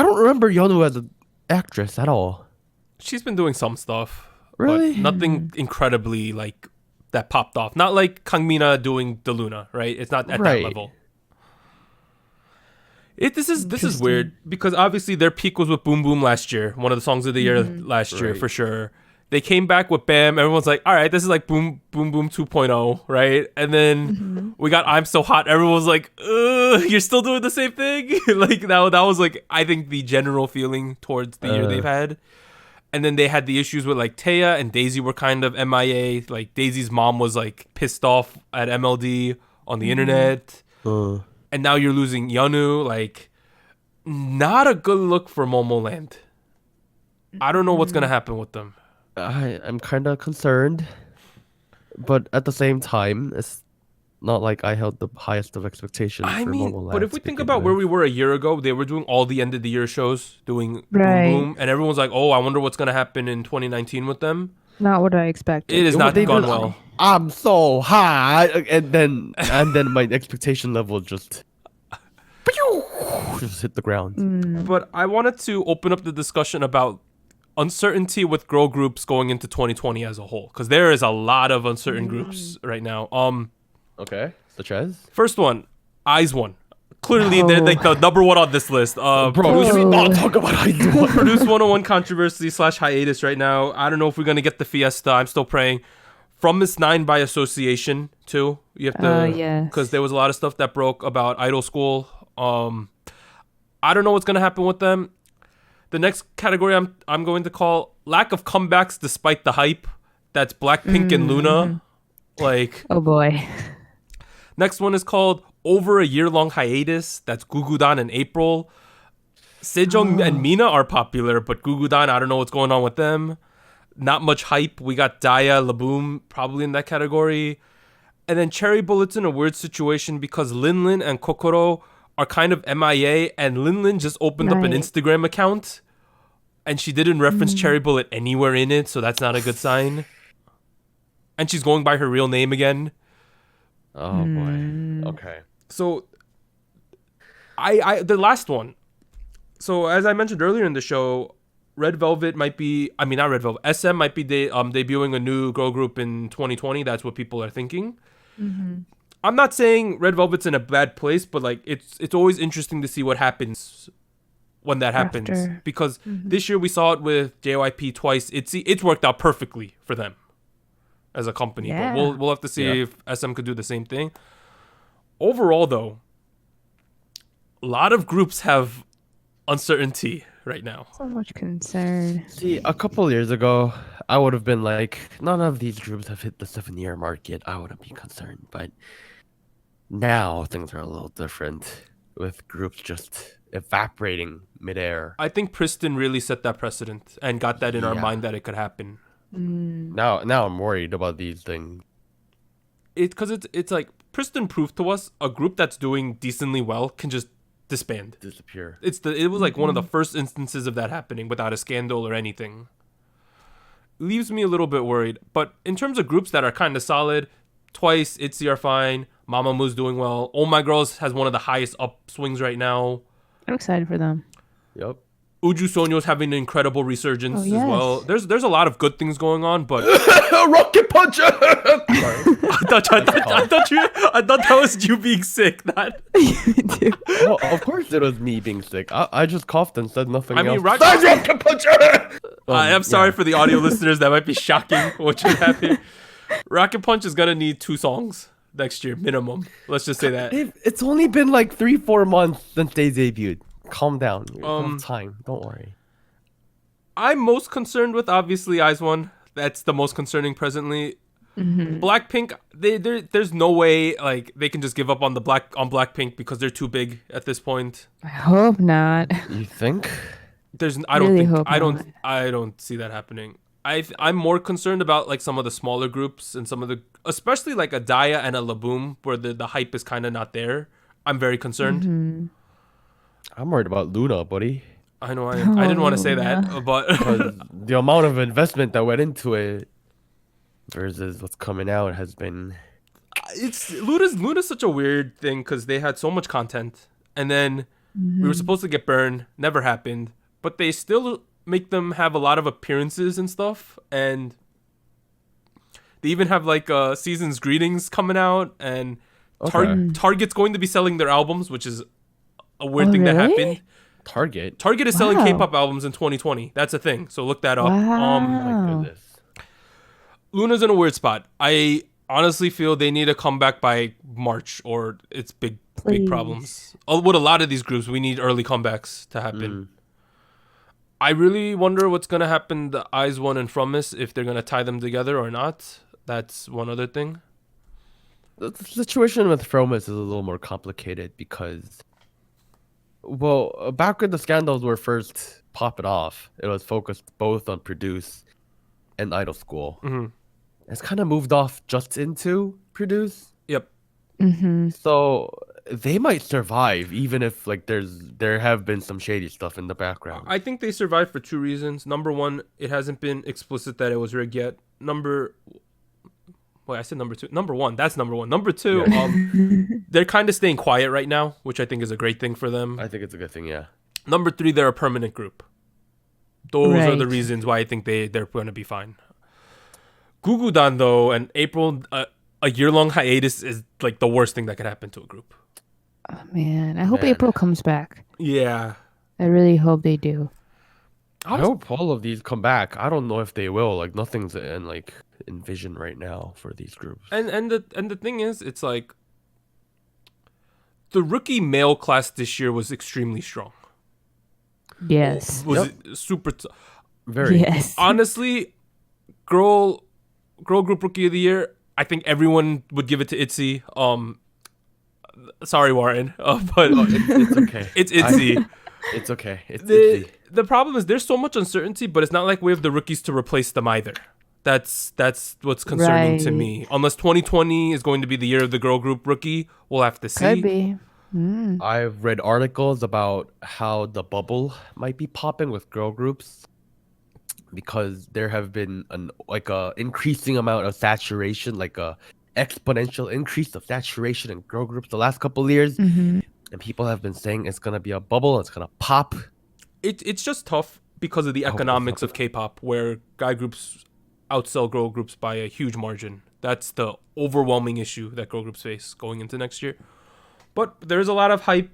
don't remember Yeonu as an actress at all. She's been doing some stuff. Really? But nothing incredibly like that popped off. Not like Kangmina doing the Luna, right? It's not at that Right. level. This is weird because obviously their peak was with Boom Boom last year, one of the songs of the year last year Right. for sure. They came back with Bam. Everyone's like, all right, this is like Boom Boom Boom 2.0, right? And then we got I'm So Hot. Everyone's like, ugh, you're still doing the same thing? Like that was like, I think the general feeling towards the year they've had. And then they had the issues with like Taya and Daisy were kind of MIA. Like Daisy's mom was like pissed off at MLD on the internet. And now you're losing Yanu. Like, not a good look for Momoland. I don't know what's going to happen with them. I'm kind of concerned, but at the same time, it's not like I held the highest of expectations. I for mean, Momoland but if we to think begin about where with. we were a year ago, they were doing all the end of the year shows, doing Right. Boom Boom, and everyone's like, "Oh, I wonder what's gonna happen in 2019 with them." Not what I expected. It has not They gone did- well. I'm so high, and then my expectation level just hit the ground. But I wanted to open up the discussion about uncertainty with girl groups going into 2020 as a whole, because there is a lot of uncertain groups right now. Okay, such as First one, Eyes One. Clearly, they're like the number one on this list. bro. Can we not talk about Idol? Produce 101 controversy / hiatus right now. I don't know if we're gonna get the Fiesta. I'm still praying. From Miss 9 by association too. You have to, yes. because there was a lot of stuff that broke about Idol School. I don't know what's gonna happen with them. The next category I'm going to call lack of comebacks despite the hype. That's Blackpink and Luna. Like, Oh boy. next one is called over a year-long hiatus. That's Gugudan and April. Sejong and Mina are popular, but Gugudan, I don't know what's going on with them. Not much hype. We got Daya, Laboom probably in that category. And then Cherry Bullet's in a weird situation because Linlin and Kokoro are kind of MIA, and Linlin just opened up an Right. Instagram account and she didn't reference Cherry Bullet anywhere in it, so that's not a good sign. And she's going by her real name again. Oh boy. Okay. So I the last one. So as I mentioned earlier in the show, Red Velvet might be, I mean not Red Velvet, SM might be debuting a new girl group in 2020. That's what people are thinking. I'm not saying Red Velvet's in a bad place, but like it's always interesting to see what happens when that happens. After. Because this year we saw it with JYP twice. It's worked out perfectly for them as a company. Yeah. But we'll have to see if SM could do the same thing. Overall though, a lot of groups have uncertainty right now. So much concern. See, a couple years ago, I would have been like, none of these groups have hit the 7-year mark yet. I wouldn't be concerned. But now things are a little different with groups just evaporating midair. I think Priston really set that precedent and got that in our Yeah. mind that it could happen. Now I'm worried about these things. Because it's like Priston proved to us a group that's doing decently well can just disband. Disappear. It was like one of the first instances of that happening without a scandal or anything. Leaves me a little bit worried. But in terms of groups that are kind of solid, Twice, ITZY are fine. Mamamoo doing well. Oh My Girls has one of the highest upswings right now. I'm excited for them. Yep. Uju Sonyo's having an incredible resurgence Oh, as yes. well. There's a lot of good things going on, but Rocket puncher. Sorry. I thought that was you being sick. Not. Well, of course it was me being sick. I just coughed and said nothing I mean, else. Rocket puncher. I'm sorry for the audio listeners. That might be shocking what just happened. Rocket Punch is gonna need 2 songs next year minimum. Let's just say that. It's only been like 3-4 months since they debuted. Calm down. You have Um, time. Don't worry. I'm most concerned with obviously Eyes One. That's the most concerning presently. Blackpink, there's no way like they can just give up on Blackpink because they're too big at this point. I hope not. You think? I don't Really think hope not. I don't see that happening. I'm more concerned about like some of the smaller groups and some of the, especially like a Daya and a Laboom where the hype is kind of not there. I'm very concerned. I'm worried about Luna, buddy. I know I didn't want to say that, but Because the amount of investment that went into it versus what's coming out has been. Luna's such a weird thing because they had so much content and then we were supposed to get burned, never happened, but they still make them have a lot of appearances and stuff, and they even have like season's greetings coming out, and Okay. Target's going to be selling their albums, which is a weird thing that really? happened. Target. Target is selling Wow. K-pop albums in 2020. That's a thing. So look that up. Wow. My goodness. Luna's in a weird spot. I honestly feel they need to come back by March, or it's big Please. problems. With a lot of these groups, we need early comebacks to happen. I really wonder what's gonna happen to Eyes One and Fromis, if they're gonna tie them together or not. That's one other thing. The situation with Fromis is a little more complicated because, well, back when the scandals were first popping off, it was focused both on Produce and Idol School. Mm-hmm. It's kind of moved off just into Produce. Yep. Mm-hmm. So they might survive even if like there have been some shady stuff in the background. I think they survived for two reasons. Number one, it hasn't been explicit that it was rigged yet. I said number two. Number one, that's number one. Number two, they're kind of staying quiet right now, which I think is a great thing for them. I think it's a good thing, yeah. Number three, they're a permanent group. Those are the Right. reasons why I think they're going to be fine. Gugudan, though, and April, a year-long hiatus is like the worst thing that could happen to a group. Oh, man. I hope Man. April comes back. Yeah. I really hope they do. I hope all of these come back. I don't know if they will. Like nothing's in vision right now for these groups. And the thing is, it's like the rookie male class this year was extremely strong. Yes. Was it super Very. Yes. honestly, girl group rookie of the year, I think everyone would give it to Itzy. Sorry, Warren, but It's okay. it's Itzy. It's okay. It's The problem is there's so much uncertainty, but it's not like we have the rookies to replace them either. That's what's concerning to Right. me. Unless 2020 is going to be the year of the girl group rookie, we'll have to see. Could be. I've read articles about how the bubble might be popping with girl groups because there have been a increasing amount of saturation, like a exponential increase of saturation in girl groups the last couple of years, and people have been saying it's gonna be a bubble, it's gonna pop. It's just tough because of the economics of K-pop, where guy groups outsell girl groups by a huge margin. That's the overwhelming issue that girl groups face going into next year. But there's a lot of hype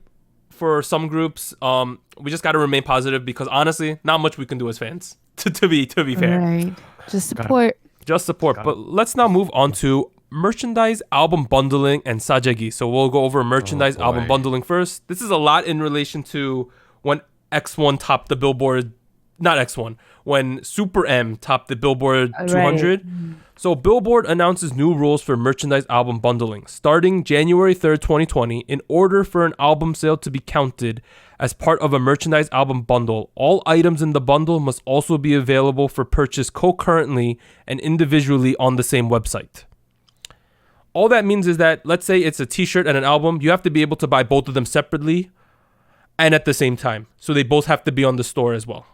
for some groups. We just got to remain positive because honestly, not much we can do as fans. to be fair, Right. Just support. just support. But let's now move on to merchandise, album bundling, and saejaegi. So we'll go over merchandise, boy. album bundling first. This is a lot in relation to when X1 topped the Billboard, not X1, when Super M topped the Billboard 200. So Billboard announces new rules for merchandise album bundling. Starting January 3rd, 2020, in order for an album sale to be counted as part of a merchandise album bundle, all items in the bundle must also be available for purchase concurrently and individually on the same website. All that means is that, let's say it's a t-shirt and an album, you have to be able to buy both of them separately and at the same time. So they both have to be on the store as well.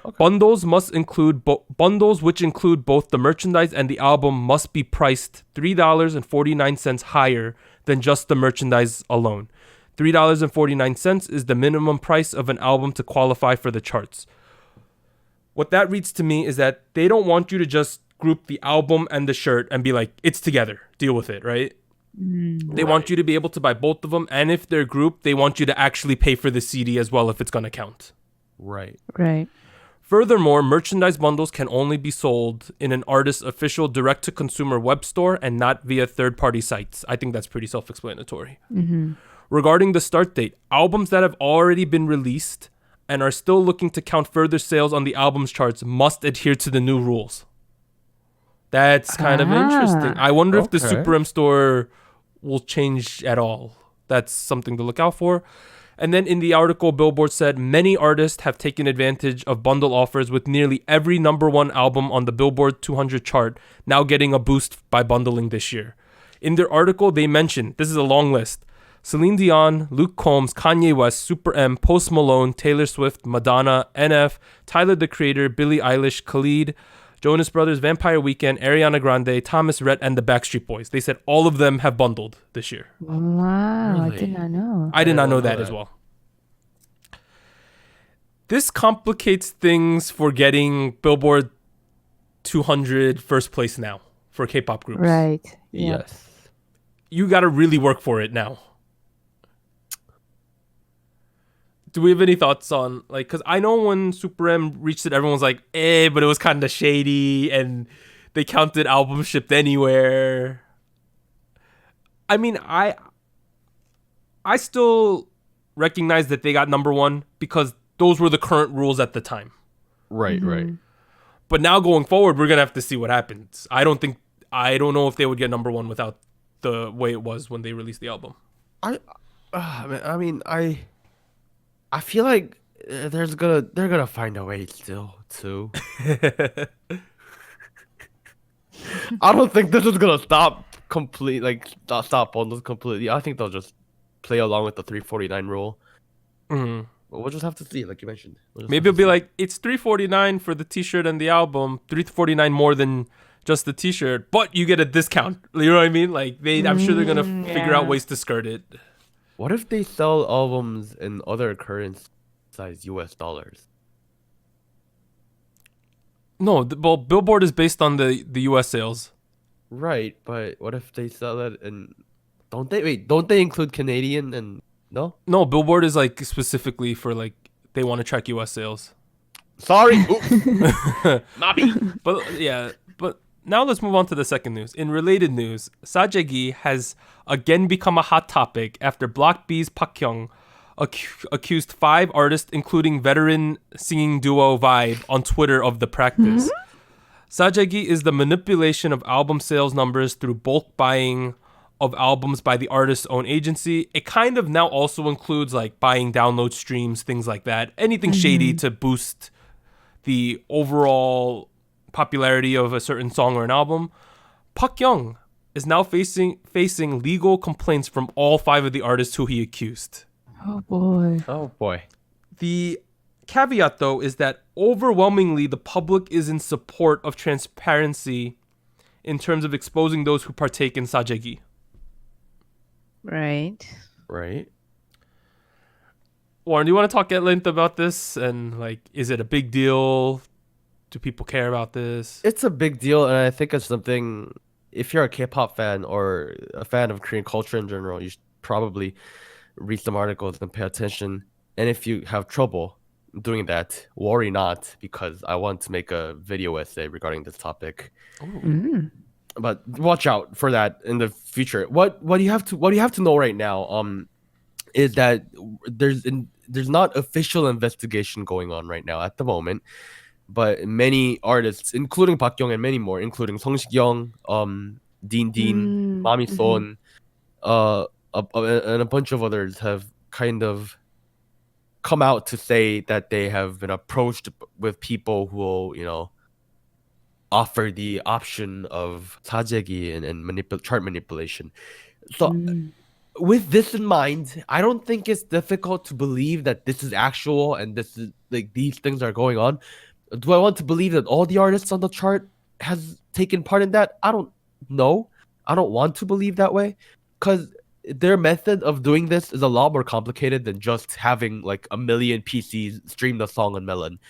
Okay. Bundles must include bundles which include both the merchandise and the album must be priced $3.49 higher than just the merchandise alone. $3.49 is the minimum price of an album to qualify for the charts. What that reads to me is that they don't want you to just group the album and the shirt and be like, it's together, deal with it, right? They want you to be able to buy both of them, and if they're grouped, they want you to actually pay for the CD as well if it's going to count. Right. Right. Furthermore, merchandise bundles can only be sold in an artist's official direct-to-consumer web store and not via third-party sites. I think that's pretty self-explanatory. Regarding the start date, albums that have already been released and are still looking to count further sales on the album's charts must adhere to the new rules. That's kind of interesting. I wonder if the Okay. Super M store will change at all. That's something to look out for. And then in the article, Billboard said many artists have taken advantage of bundle offers, with nearly every number one album on the Billboard 200 chart now getting a boost by bundling this year. In their article, they mentioned, this is a long list, Celine Dion, Luke Combs, Kanye West, Super M, Post Malone, Taylor Swift, Madonna, NF, Tyler the Creator, Billie Eilish, Khalid, Jonas Brothers, Vampire Weekend, Ariana Grande, Thomas Rhett, and the Backstreet Boys. They said all of them have bundled this year. Wow. I Really? did not know. I did not know know that as that. well. This complicates things for getting Billboard 200 first place now for K-pop groups. Right. Yeah. Yes. You got to really work for it now. Do we have any thoughts on, like, because I know when Super M reached it, everyone was like, but it was kind of shady, and They counted albums shipped anywhere. I mean, I still recognize that they got number one because those were the current rules at the time. Right, right. But now going forward, we're gonna have to see what happens. I don't know if they would get number one without the way it was when they released the album. I feel like they're gonna find a way still too. I don't think this is gonna stop bundles completely. I think they'll just play along with the 349 rule. Mm-hmm. But we'll just have to see, like you mentioned. Maybe it'll be like it's $349 for the T-shirt and the album, $349 more than just the T-shirt, but you get a discount. You know what I mean? Like I'm sure they're gonna figure out ways to skirt it. What if they sell albums in other currencies besides US dollars? No, well, Billboard is based on the US sales. Right, but what if they sell it in? Don't they include Canadian and no? No, Billboard is like specifically for like they want to track US sales. Sorry, But now let's move on to the second news. In related news, saejaegi has again become a hot topic after Block B's Park Hyung accused 5 artists, including veteran singing duo Vibe, on Twitter of the practice. Saejaegi is the manipulation of album sales numbers through bulk buying of albums by the artist's own agency. It kind of now also includes like buying download streams, things like that. Anything shady to boost the overall popularity of a certain song or an album. Park Hyung is now facing legal complaints from all 5 of the artists who he accused. Oh boy. Oh boy. The caveat, though, is that overwhelmingly the public is in support of transparency in terms of exposing those who partake in saejaegi. Right. Warren, do you want to talk at length about this? And like, is it a big deal? Do people care about this? It's a big deal, and I think it's something. If you're a K-pop fan or a fan of Korean culture in general, you should probably read some articles and pay attention. And if you have trouble doing that, worry not, because I want to make a video essay regarding this topic. But watch out for that in the future. What you have to know right now is that there's not official investigation going on right now at the moment, but many artists, including Park Hyung and many more, including Song Sik-young, Din, Mami Son, and a bunch of others have kind of come out to say that they have been approached with people who will, offer the option of saejaegi and chart manipulation. So with this in mind, I don't think it's difficult to believe that this is actual and this is like these things are going on. Do I want to believe that all the artists on the chart has taken part in that? I don't know. I don't want to believe that way, because their method of doing this is a lot more complicated than just having like 1 million PCs stream the song on Melon.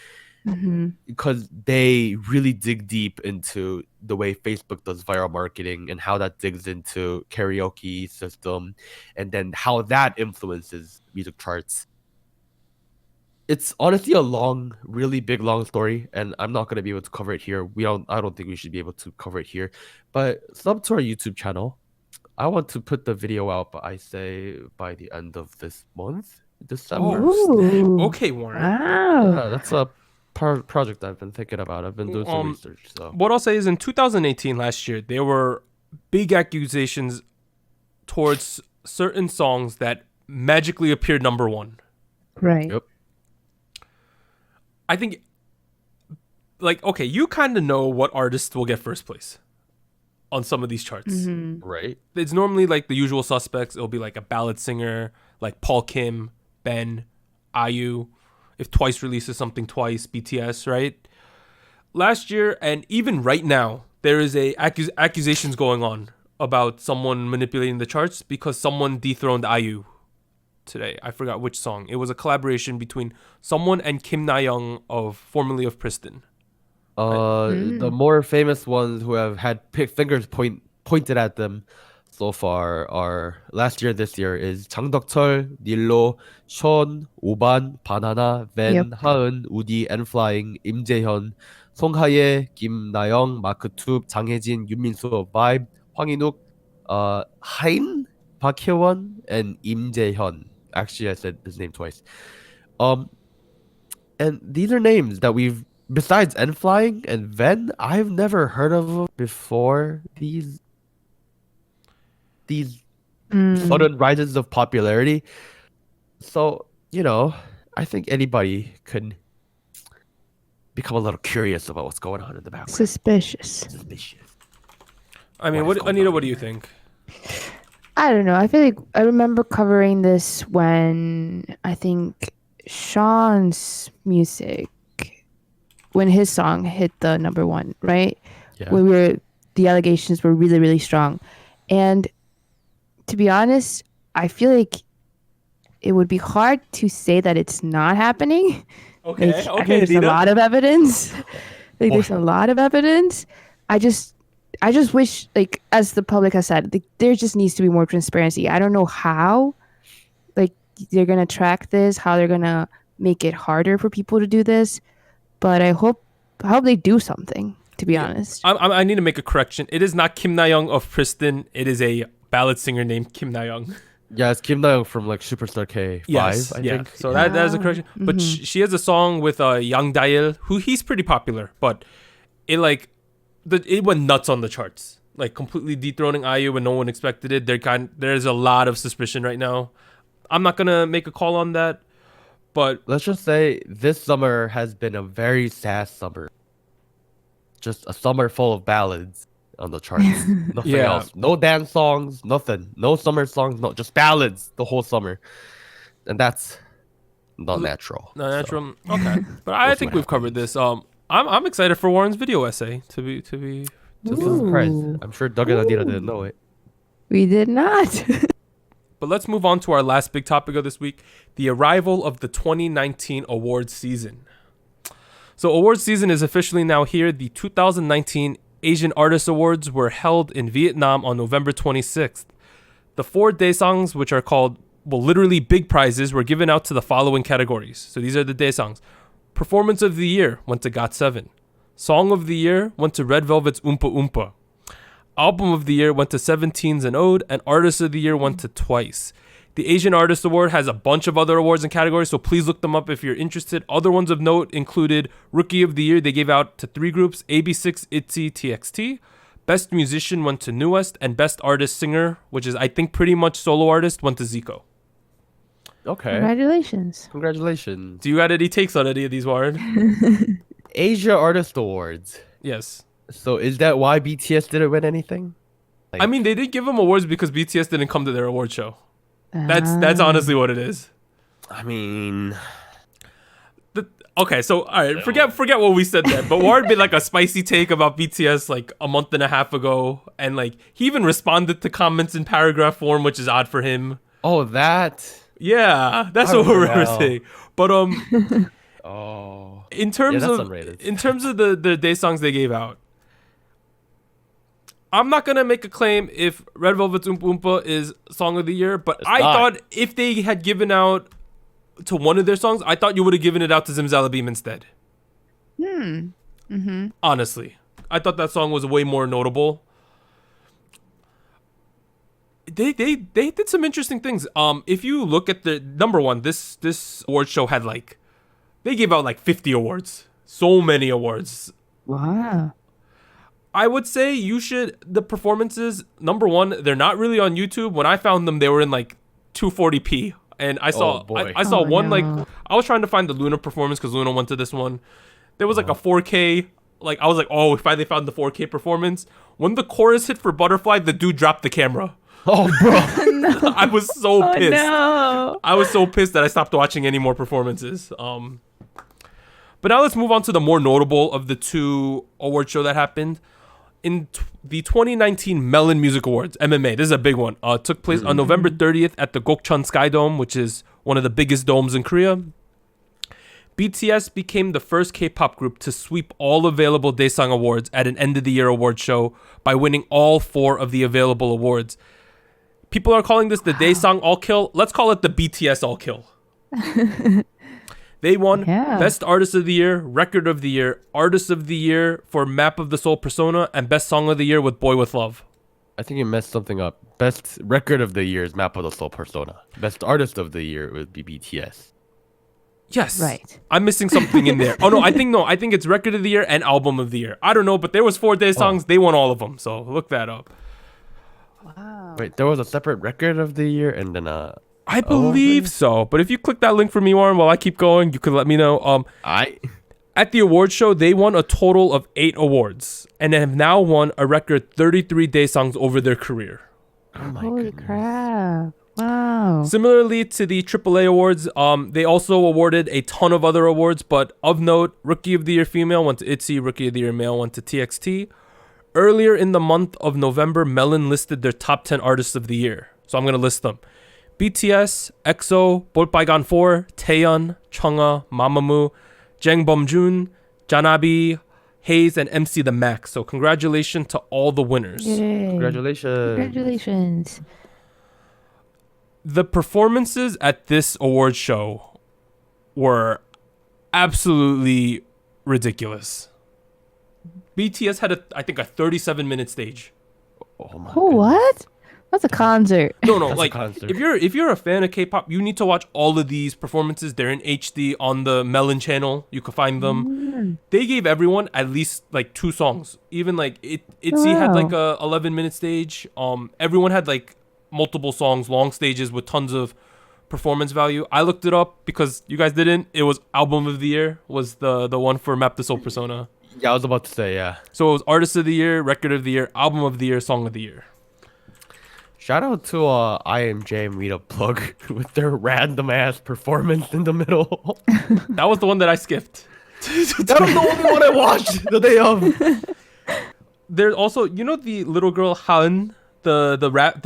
Because they really dig deep into the way Facebook does viral marketing and how that digs into karaoke system and then how that influences music charts. It's honestly a really big long story, and I'm not going to be able to cover it here. I don't think we should be able to cover it here, but sub to our YouTube channel. I want to put the video out, I say by the end of this month, December. Okay, Warren. Wow. Yeah, that's a project I've been thinking about. I've been doing some research. So what I'll say is in 2018, last year, there were big accusations towards certain songs that magically appeared number one. Right. Yep. I think, like, okay, you kind of know what artists will get first place on some of these charts. Right. It's normally like the usual suspects. It'll be like a ballad singer, like Paul Kim, Ben, IU. If Twice releases something twice, BTS, right? Last year, and even right now, there is accusations going on about someone manipulating the charts because someone dethroned IU today. I forgot which song. It was a collaboration between someone and Kim Na-young, formerly of Priston. The more famous ones who have had fingers pointed at them, so far are last year, this year is 장덕철, 닐로, 션, 오반, 바나나, 벤, Yep. 하은, 우디, 엔플라잉, 임재현, 송하예, 김나영, 마크투, 장혜진, 윤민수, 바이브, 황인욱, 하임, 박혜원, and 임재현. Actually, I said his name twice. And these are names that we've, besides Enflying and Ven, I've never heard of before these sudden rises of popularity. So, I think anybody could become a little curious about what's going on in the background. Suspicious. I mean, What is what going Anita, on what do you here? think? I don't know. I feel like I remember covering this when I think Sean's music, when his song hit the number one, right? Yeah. When the allegations were really, really strong. And to be honest, I feel like it would be hard to say that it's not happening. Okay, Like, I okay, think there's a Anita. lot of evidence. Like, there's a lot of evidence. I just wish, like, as the public has said, like, there just needs to be more transparency. I don't know how, like, they're gonna track this, how they're gonna make it harder for people to do this, but I hope they do something. To be honest, I need to make a correction. It is not Kim Na-young of Pristin. It is a ballad singer named Kim Na-young. Yeah, it's Kim Na-young from like Superstar K5, Yes, I yeah. think. So that is a correction. But she has a song with Yang Dail, who he's pretty popular, but it went nuts on the charts, like completely dethroning IU when no one expected it. There's a lot of suspicion right now. I'm not gonna make a call on that, but Let's just say this summer has been a very sad summer. Just a summer full of ballads on the charts. Nothing Yeah. else. No dance songs, nothing. No summer songs, no, just ballads the whole summer. And that's not natural. not so. natural. Okay, but I We'll see think what we've covered this. I'm excited for Warren's video essay to be. Just a surprise. Ooh. I'm sure Doug and Anita didn't know it. we did not. But let's move on to our last big topic of this week: the arrival of the 2019 awards season. So awards season is officially now here. The 2019 Asian Artist Awards were held in Vietnam on November 26th. The 4 daesangs, which are called, literally big prizes, were given out to the following categories. So these are the daesangs. Performance of the Year went to GOT7. Song of the Year went to Red Velvet's Oompa Oompa. Album of the Year went to 17's and Ode, and Artist of the Year went to Twice. The Asian Artist Award has a bunch of other awards and categories, so please look them up if you're interested. Other ones of note included Rookie of the Year. They gave out to 3 groups: AB6, ITZY, TXT. Best Musician went to Newest, and Best Artist Singer, which is I think pretty much solo artist, went to Zico. Okay. Congratulations. Congratulations. Do you got any takes on any of these, Warren? Asia Artist Awards. Yes. So is that why BTS didn't win anything? I mean, they did give them awards because BTS didn't come to their award show. That's honestly what it is. I mean, Okay, so all right, forget what we said there. But Warren made like a spicy take about BTS like a month and a half ago, and like he even responded to comments in paragraph form, which is odd for him. oh, that. Yeah, that's Oh, what we're wow. saying. But Oh. in terms that's of unrated. the day songs they gave out, I'm not gonna make a claim if Red Velvet's Oompa Oompa is Song of the Year, but It's I not. thought if they had given out to one of their songs, I thought you would have given it out to Zimzalabim instead. Honestly, I thought that song was way more notable. They did some interesting things. If you look at the number one, this award show had like, they gave out like 50 awards, so many awards. Wow. I would say the performances, number one, they're not really on YouTube. When I found them, they were in like 240p. And I saw, boy. I saw Oh, one, no. like, I was trying to find the Luna performance because Luna went to this one. There was like a 4K, like, I was like, oh, we finally found the 4K performance. When the chorus hit for Butterfly, the dude dropped the camera. Oh, bro. I was so pissed. No. I was so pissed that I stopped watching any more performances. But now let's move on to the more notable of the 2 award show that happened. In the 2019 Melon Music Awards, MMA, this is a big one, took place on November 30th at the Gokcheon Sky Dome, which is one of the biggest domes in Korea. BTS became the first K-pop group to sweep all available Daesang awards at an end-of-the-year award show by winning all 4 of the available awards. People are calling this the Daesang All Kill. Let's call it the BTS All Kill. They won Best Artist of the Year, Record of the Year, Artist of the Year for Map of the Soul Persona, and Best Song of the Year with Boy With Love. I think you messed something up. Best Record of the Year is Map of the Soul Persona. Best Artist of the Year would be BTS. Yes. Right. I'm missing something in there. Oh, no. I think it's Record of the Year and Album of the Year. I don't know, but there was 4 Daesangs. They won all of them. So look that up. Wow. Wait, there was a separate Record of the Year and then I believe so. But if you click that link for me, Warren, while I keep going, you can let me know. At the award show, they won a total of 8 awards and have now won a record 33 Daesangs over their career. Oh my Holy goodness. crap. Wow. Similarly to the AAA awards, they also awarded a ton of other awards, but of note, Rookie of the Year Female went to ITZY, Rookie of the Year Male went to TXT. Earlier in the month of November, Melon listed their top 10 artists of the year. So I'm going to list them. BTS, EXO, Bolpaigan 4, Taeyeon, Chungha, Mamamoo, Jang Bumjun, Janabi, Hayes, and MC The Max. So congratulations to all the winners. Yay. Congratulations. Congratulations. The performances at this award show were absolutely ridiculous. BTS had I think a 37-minute stage. Oh my Oh, what? That's a concert. No, That's a like concert. if you're a fan of K-pop, you need to watch all of these performances. They're in HD on the Melon channel. You can find them. They gave everyone at least like 2 songs. Even like ITZY had like a 11-minute stage. Everyone had like multiple songs, long stages with tons of performance value. I looked it up because you guys didn't. It was Album of the Year was the one for Map the Soul Persona. Yeah, I was about to say, yeah. So it was Artist of the Year, Record of the Year, Album of the Year, Song of the Year. Shout out to IMJ Meetup Plug with their random ass performance in the middle. That was the one that I skipped. That was the only one I watched the day of. There's also, you know, the little girl Han, the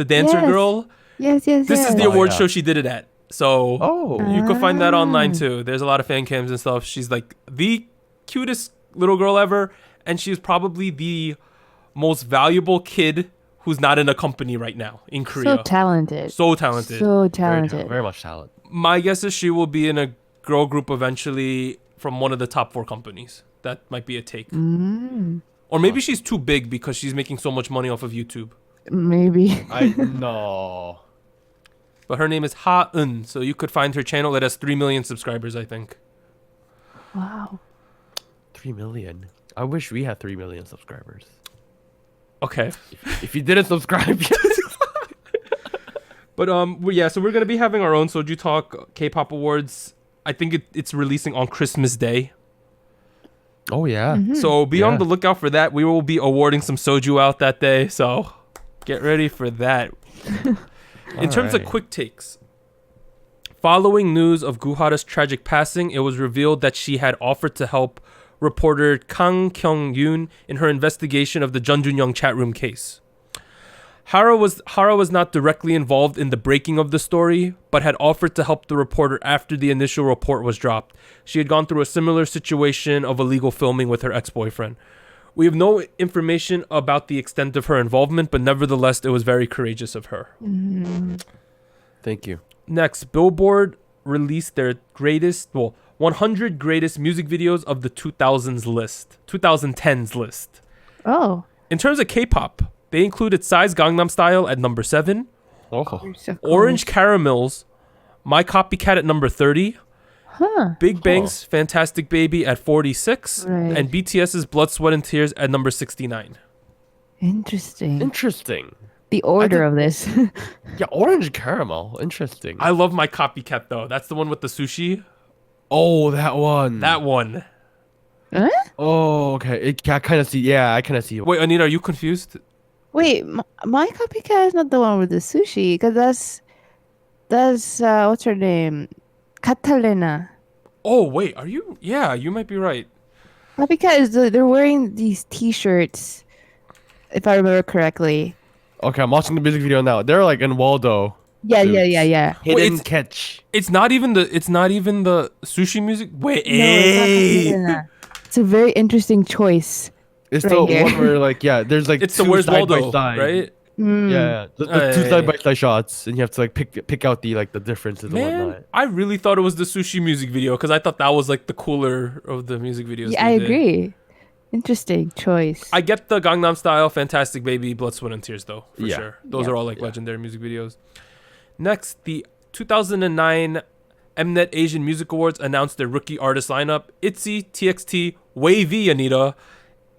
dancer Yes. girl. Yes. This is the Oh, award yeah. show she did it at. So Oh. you can find that online too. There's a lot of fan cams and stuff. She's like the cutest little girl ever, and she's probably the most valuable kid who's not in a company right now in Korea. So talented. So talented. So Very, talented. very much talent. My guess is she will be in a girl group eventually from one of the top 4 companies. That might be a take. Or maybe she's too big because she's making so much money off of YouTube. Maybe. I no. But her name is Ha-eun, so you could find her channel. It has 3 million subscribers, I think. Wow. 3 million. I wish we had 3 million subscribers. Okay. If you didn't subscribe yet. But yeah, so we're gonna be having our own SojuTalk K-pop Awards. I think it's releasing on Christmas Day. Oh yeah. So be on Yeah. the lookout for that. We will be awarding some soju out that day, so get ready for that. In terms of Alright. quick takes, following news of Guhara's tragic passing, it was revealed that she had offered to help reporter Kang Kyung-yoon in her investigation of the Jeonjun-young chat room case. Hara was not directly involved in the breaking of the story, but had offered to help the reporter after the initial report was dropped. She had gone through a similar situation of illegal filming with her ex-boyfriend. We have no information about the extent of her involvement, but nevertheless, it was very courageous of her. Thank you. Next, Billboard released their 100 greatest music videos of the 2010s list. Oh. In terms of K-pop, they included Psy's Gangnam Style at number 7, Oh. So cool. Orange Caramel's My Copycat at number 30, Big Bang's Fantastic Baby at 46, Right. and BTS's Blood, Sweat, and Tears at number 69. Interesting. Interesting. The order of this. Yeah, orange caramel. Interesting. I love My Copycat, though. That's the one with the sushi. Oh, that one. That one. Huh? Oh, okay. I kind of see. Yeah, I kind of see. Wait, Anita, are you confused? Wait, my copycat is not the one with the sushi, because that's what's her name? Catalina. Oh, wait, are you? Yeah, you might be right. Copycat is they're wearing these T-shirts, if I remember correctly. Okay, I'm watching the music video now. They're like in Waldo. Yeah. Hidden it's- catch. It's not even the sushi music. Wait, No, it's not hey. Catalina. It's a very interesting choice. It's Right the here. one where like there's like It's the two Where's side by Waldo, side. right? Yeah, the two side by side shots, and you have to like pick out the differences and Man, whatnot. I really thought it was the sushi music video because I thought that was like the cooler of the music videos. Yeah, I agree. Interesting choice. I get the Gangnam Style, Fantastic Baby, Blood, Sweat, and Tears though, for sure. Those are all like legendary music videos. Next, the 2009 Mnet Asian Music Awards announced their rookie artist lineup. ITZY, TXT, Wavy, Anita,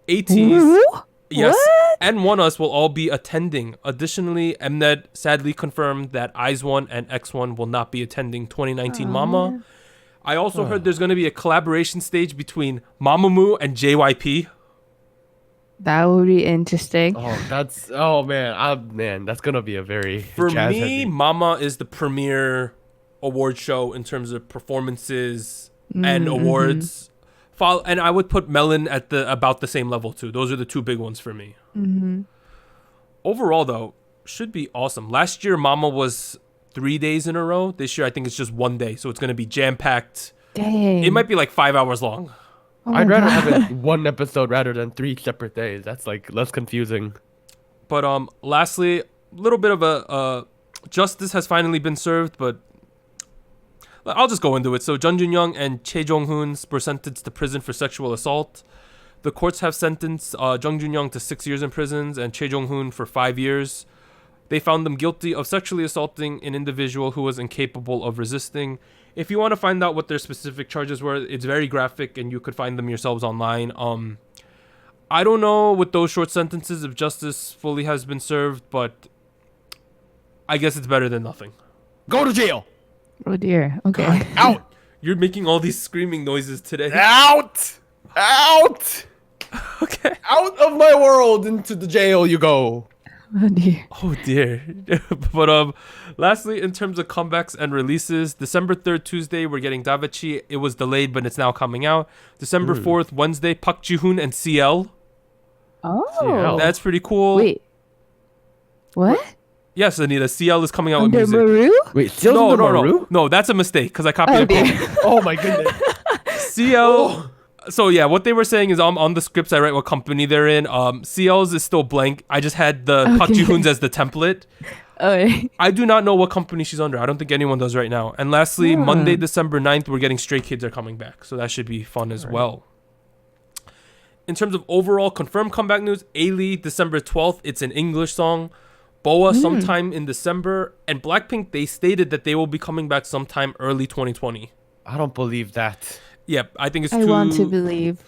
ATEEZ, yes, What? and ONEUS will all be attending. Additionally, Mnet sadly confirmed that IZ*ONE and X1 will not be attending 2019 Mama. I also heard there's going to be a collaboration stage between Mamamoo and JYP. That would be interesting. Man, that's gonna be a very For jazz me, heavy. Mama is the premier award show in terms of performances and awards. And I would put Melon at about the same level too. Those are the two big ones for me. Overall, though, should be awesome. Last year, Mama was 3 days in a row. This year, I think it's just 1 day, so it's gonna be jam packed. Dang. It might be like 5 hours long. Oh I'd my rather God. have it one episode rather than 3 separate days. That's like less confusing. But lastly, a little bit of a justice has finally been served, but I'll just go into it. So Jun Jun-young and Choi Jong-hoon were sentenced to prison for sexual assault. The courts have sentenced Jung Jun-young to 6 years in prison and Choi Jong-hoon for 5 years. They found them guilty of sexually assaulting an individual who was incapable of resisting. If you want to find out what their specific charges were, it's very graphic and you could find them yourselves online. I don't know with those short sentences if justice fully has been served, but I guess it's better than nothing. Go to jail. Oh dear. Okay. Out. You're making all these screaming noises today. Out. Out. Okay. Out of my world, into the jail you go. Oh dear. Oh dear. But lastly, in terms of comebacks and releases, December 3rd, Tuesday, we're getting Davichi. It was delayed, but it's now coming out. December 4th, Wednesday, Park Ji-hoon and CL. Oh. That's pretty cool. Wait. What? Yes, Anita, CL is coming out Under with music. Maru? Wait, still No, the Maru? no, that's a mistake because I copied Oh it. dear. Oh my goodness. CL. So yeah, what they were saying is on the scripts I write what company they're in. CL's is still blank. I just had the Park Ji-hoon's as the template. Oh. I do not know what company she's under. I don't think anyone does right now. And lastly, Monday, December 9th, we're getting Stray Kids are coming back. So that should be fun as well. In terms of overall confirmed comeback news, Ailey, December 12th, it's an English song. Boa sometime in December. And Blackpink, they stated that they will be coming back sometime early 2020. I don't believe that. Yep, I think it's I want to believe.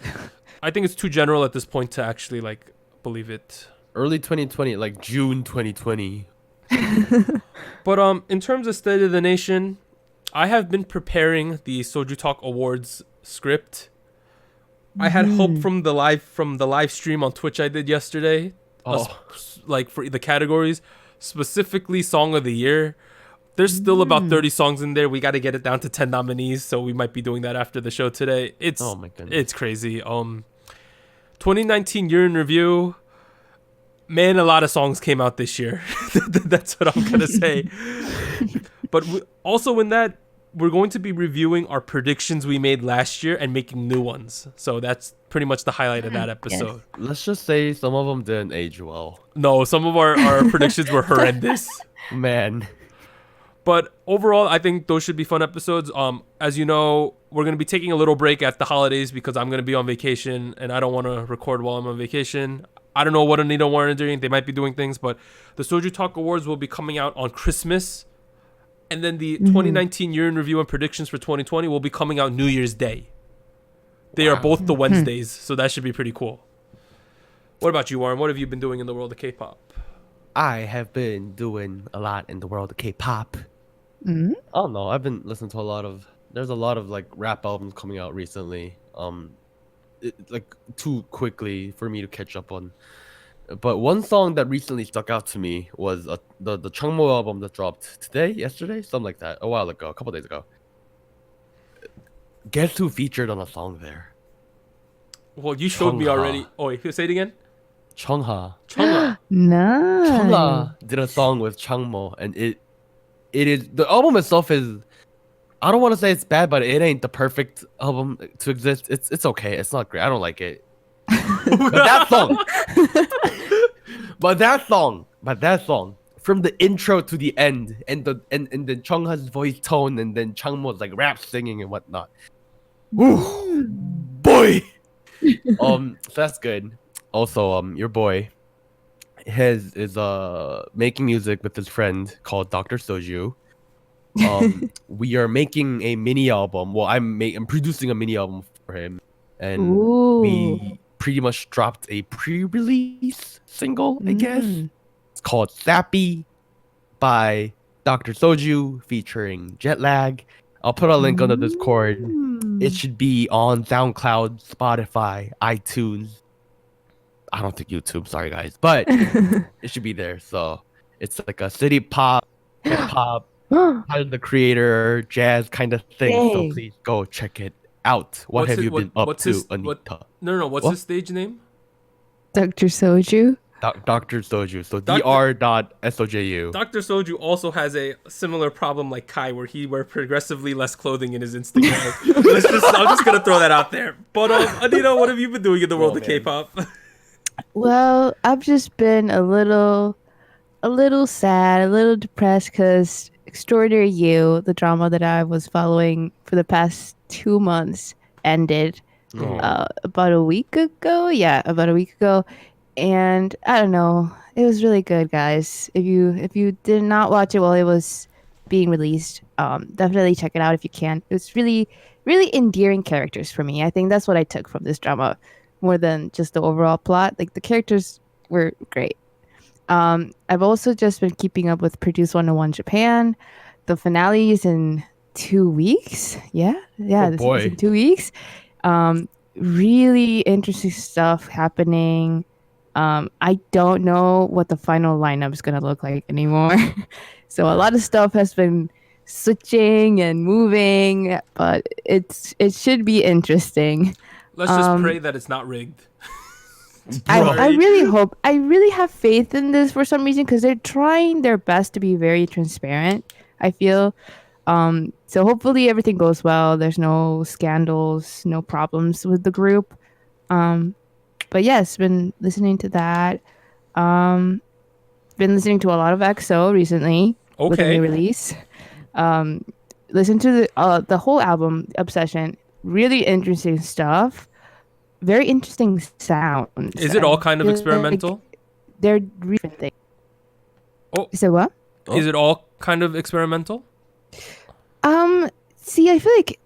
I think it's too general at this point to actually like believe it. Early 2020, like June 2020. But in terms of State of the Nation, I have been preparing the SojuTalk Awards script. I had hope from the live stream on Twitch I did yesterday. Like for the categories, specifically Song of the Year. There's still about 30 songs in there. We got to get it down to 10 nominees, so we might be doing that after the show today. It's Oh my goodness. It's crazy. 2019 year in review. Man, a lot of songs came out this year. That's what I'm going to say. But also in that, we're going to be reviewing our predictions we made last year and making new ones. So that's pretty much the highlight of that episode. Let's just say some of them didn't age well. No, some of our predictions were horrendous. Man. But overall, I think those should be fun episodes. As you know, we're going to be taking a little break at the holidays because I'm going to be on vacation and I don't want to record while I'm on vacation. I don't know what Anita and Warren are doing. They might be doing things, but the SojuTalk Awards will be coming out on Christmas. And then the 2019 year in review and predictions for 2020 will be coming out New Year's Day. They are both the Wednesdays, so that should be pretty cool. What about you, Warren? What have you been doing in the world of K-pop? I have been doing a lot in the world of K-pop. I don't know. I've been listening to there's a lot of like rap albums coming out recently. Like too quickly for me to catch up on. But one song that recently stuck out to me was the Chungmo album that dropped yesterday, something like that, a while ago, a couple days ago. Guess who featured on a song there? Well, you showed me Chungha. already. Oh, wait, say it again. Chungha. Chungha. Nice. Chungha did a song with Chungmo, and it is, the album itself is, I don't want to say it's bad, but it ain't the perfect album to exist. It's okay. It's not great. I don't like it. But that song. But that song, from the intro to the end, and then Chungha's voice tone, and then Changmo's like rap singing and whatnot. Woo, boy. So that's good. Also, your boy is making music with his friend called Dr. Soju. We are making a mini album. Well, I'm producing a mini album for him, and we pretty much dropped a pre-release single, I guess. It's called Sappy by Dr. Soju featuring Jetlag. I'll put a link on the Discord. It should be on SoundCloud, Spotify, iTunes. I don't think YouTube, sorry guys, but it should be there. So it's like a city pop, hip hop, the creator, jazz kind of thing. Dang. So please go check it out. What have you been up to, Anita? What's his stage name? Dr. Soju. Dr. Soju. So dr.soju. Dr. Soju also has a similar problem like Kai, where he wears progressively less clothing in his Instagram. I'm just gonna throw that out there. But Anita, what have you been doing in the world of K-pop? Well, I've just been a little sad, a little depressed because Extraordinary You, the drama that I was following for the past 2 months, ended about a week ago. Yeah, about a week ago. And I don't know, it was really good, guys. If you did not watch it while it was being released, definitely check it out if you can. It was really, really endearing characters for me. I think that's what I took from this drama, more than just the overall plot. Like, the characters were great. I've also just been keeping up with Produce 101 Japan. The finale is in 2 weeks. Yeah, this is in 2 weeks. Really interesting stuff happening. I don't know what the final lineup is gonna look like anymore. So a lot of stuff has been switching and moving, but it should be interesting. Let's just pray that it's not rigged. I really have faith in this for some reason, because they're trying their best to be very transparent, I feel. So hopefully everything goes well. There's no scandals, no problems with the group. But yes, been listening to that. Been listening to a lot of EXO recently with a new release. Listen to the whole album, Obsession. Really interesting stuff. Very interesting sounds. Is it all kind of experimental? They're different things. Oh, so what? Is it all kind of experimental? See, I feel like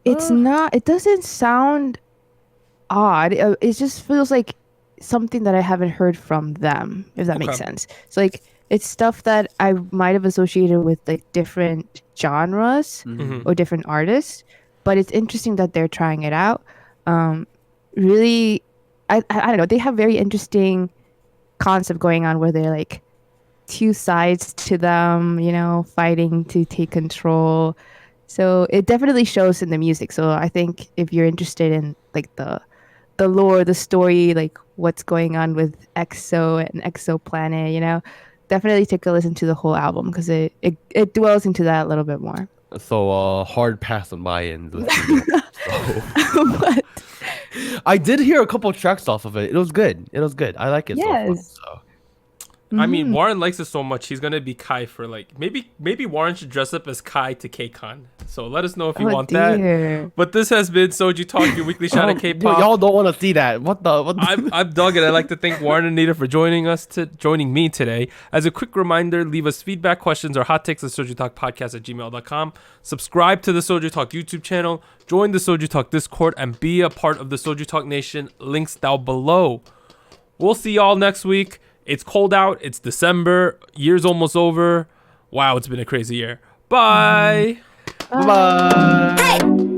it's not. It doesn't sound odd. It just feels like something that I haven't heard from them, if that makes sense. So like, it's stuff that I might have associated with like different genres or different artists, but it's interesting that they're trying it out. Really, I don't know, they have very interesting concept going on where they're like two sides to them, fighting to take control. So it definitely shows in the music. So I think if you're interested in like the lore, the story, like what's going on with EXO and Exoplanet, definitely take a listen to the whole album, because it dwells into that a little bit more. So hard pass on my end. What? I did hear a couple tracks off of it. It was good. I like it. Yes. So far, so. I mean, Warren likes it so much, he's gonna be Kai for like maybe Warren should dress up as Kai to KCON. So let us know if you want that. But this has been SojuTalk, your weekly shot at K-pop. Y'all don't want to see that. What the? I'm Doug, and I'd like to thank Warren and Nita for joining me today. As a quick reminder, leave us feedback, questions, or hot takes at SojuTalkPodcast@gmail.com. Subscribe to the SojuTalk YouTube channel, join the SojuTalk Discord, and be a part of the SojuTalk Nation. Links down below. We'll see y'all next week. It's cold out. It's December. Year's almost over. Wow, it's been a crazy year. Bye. Bye.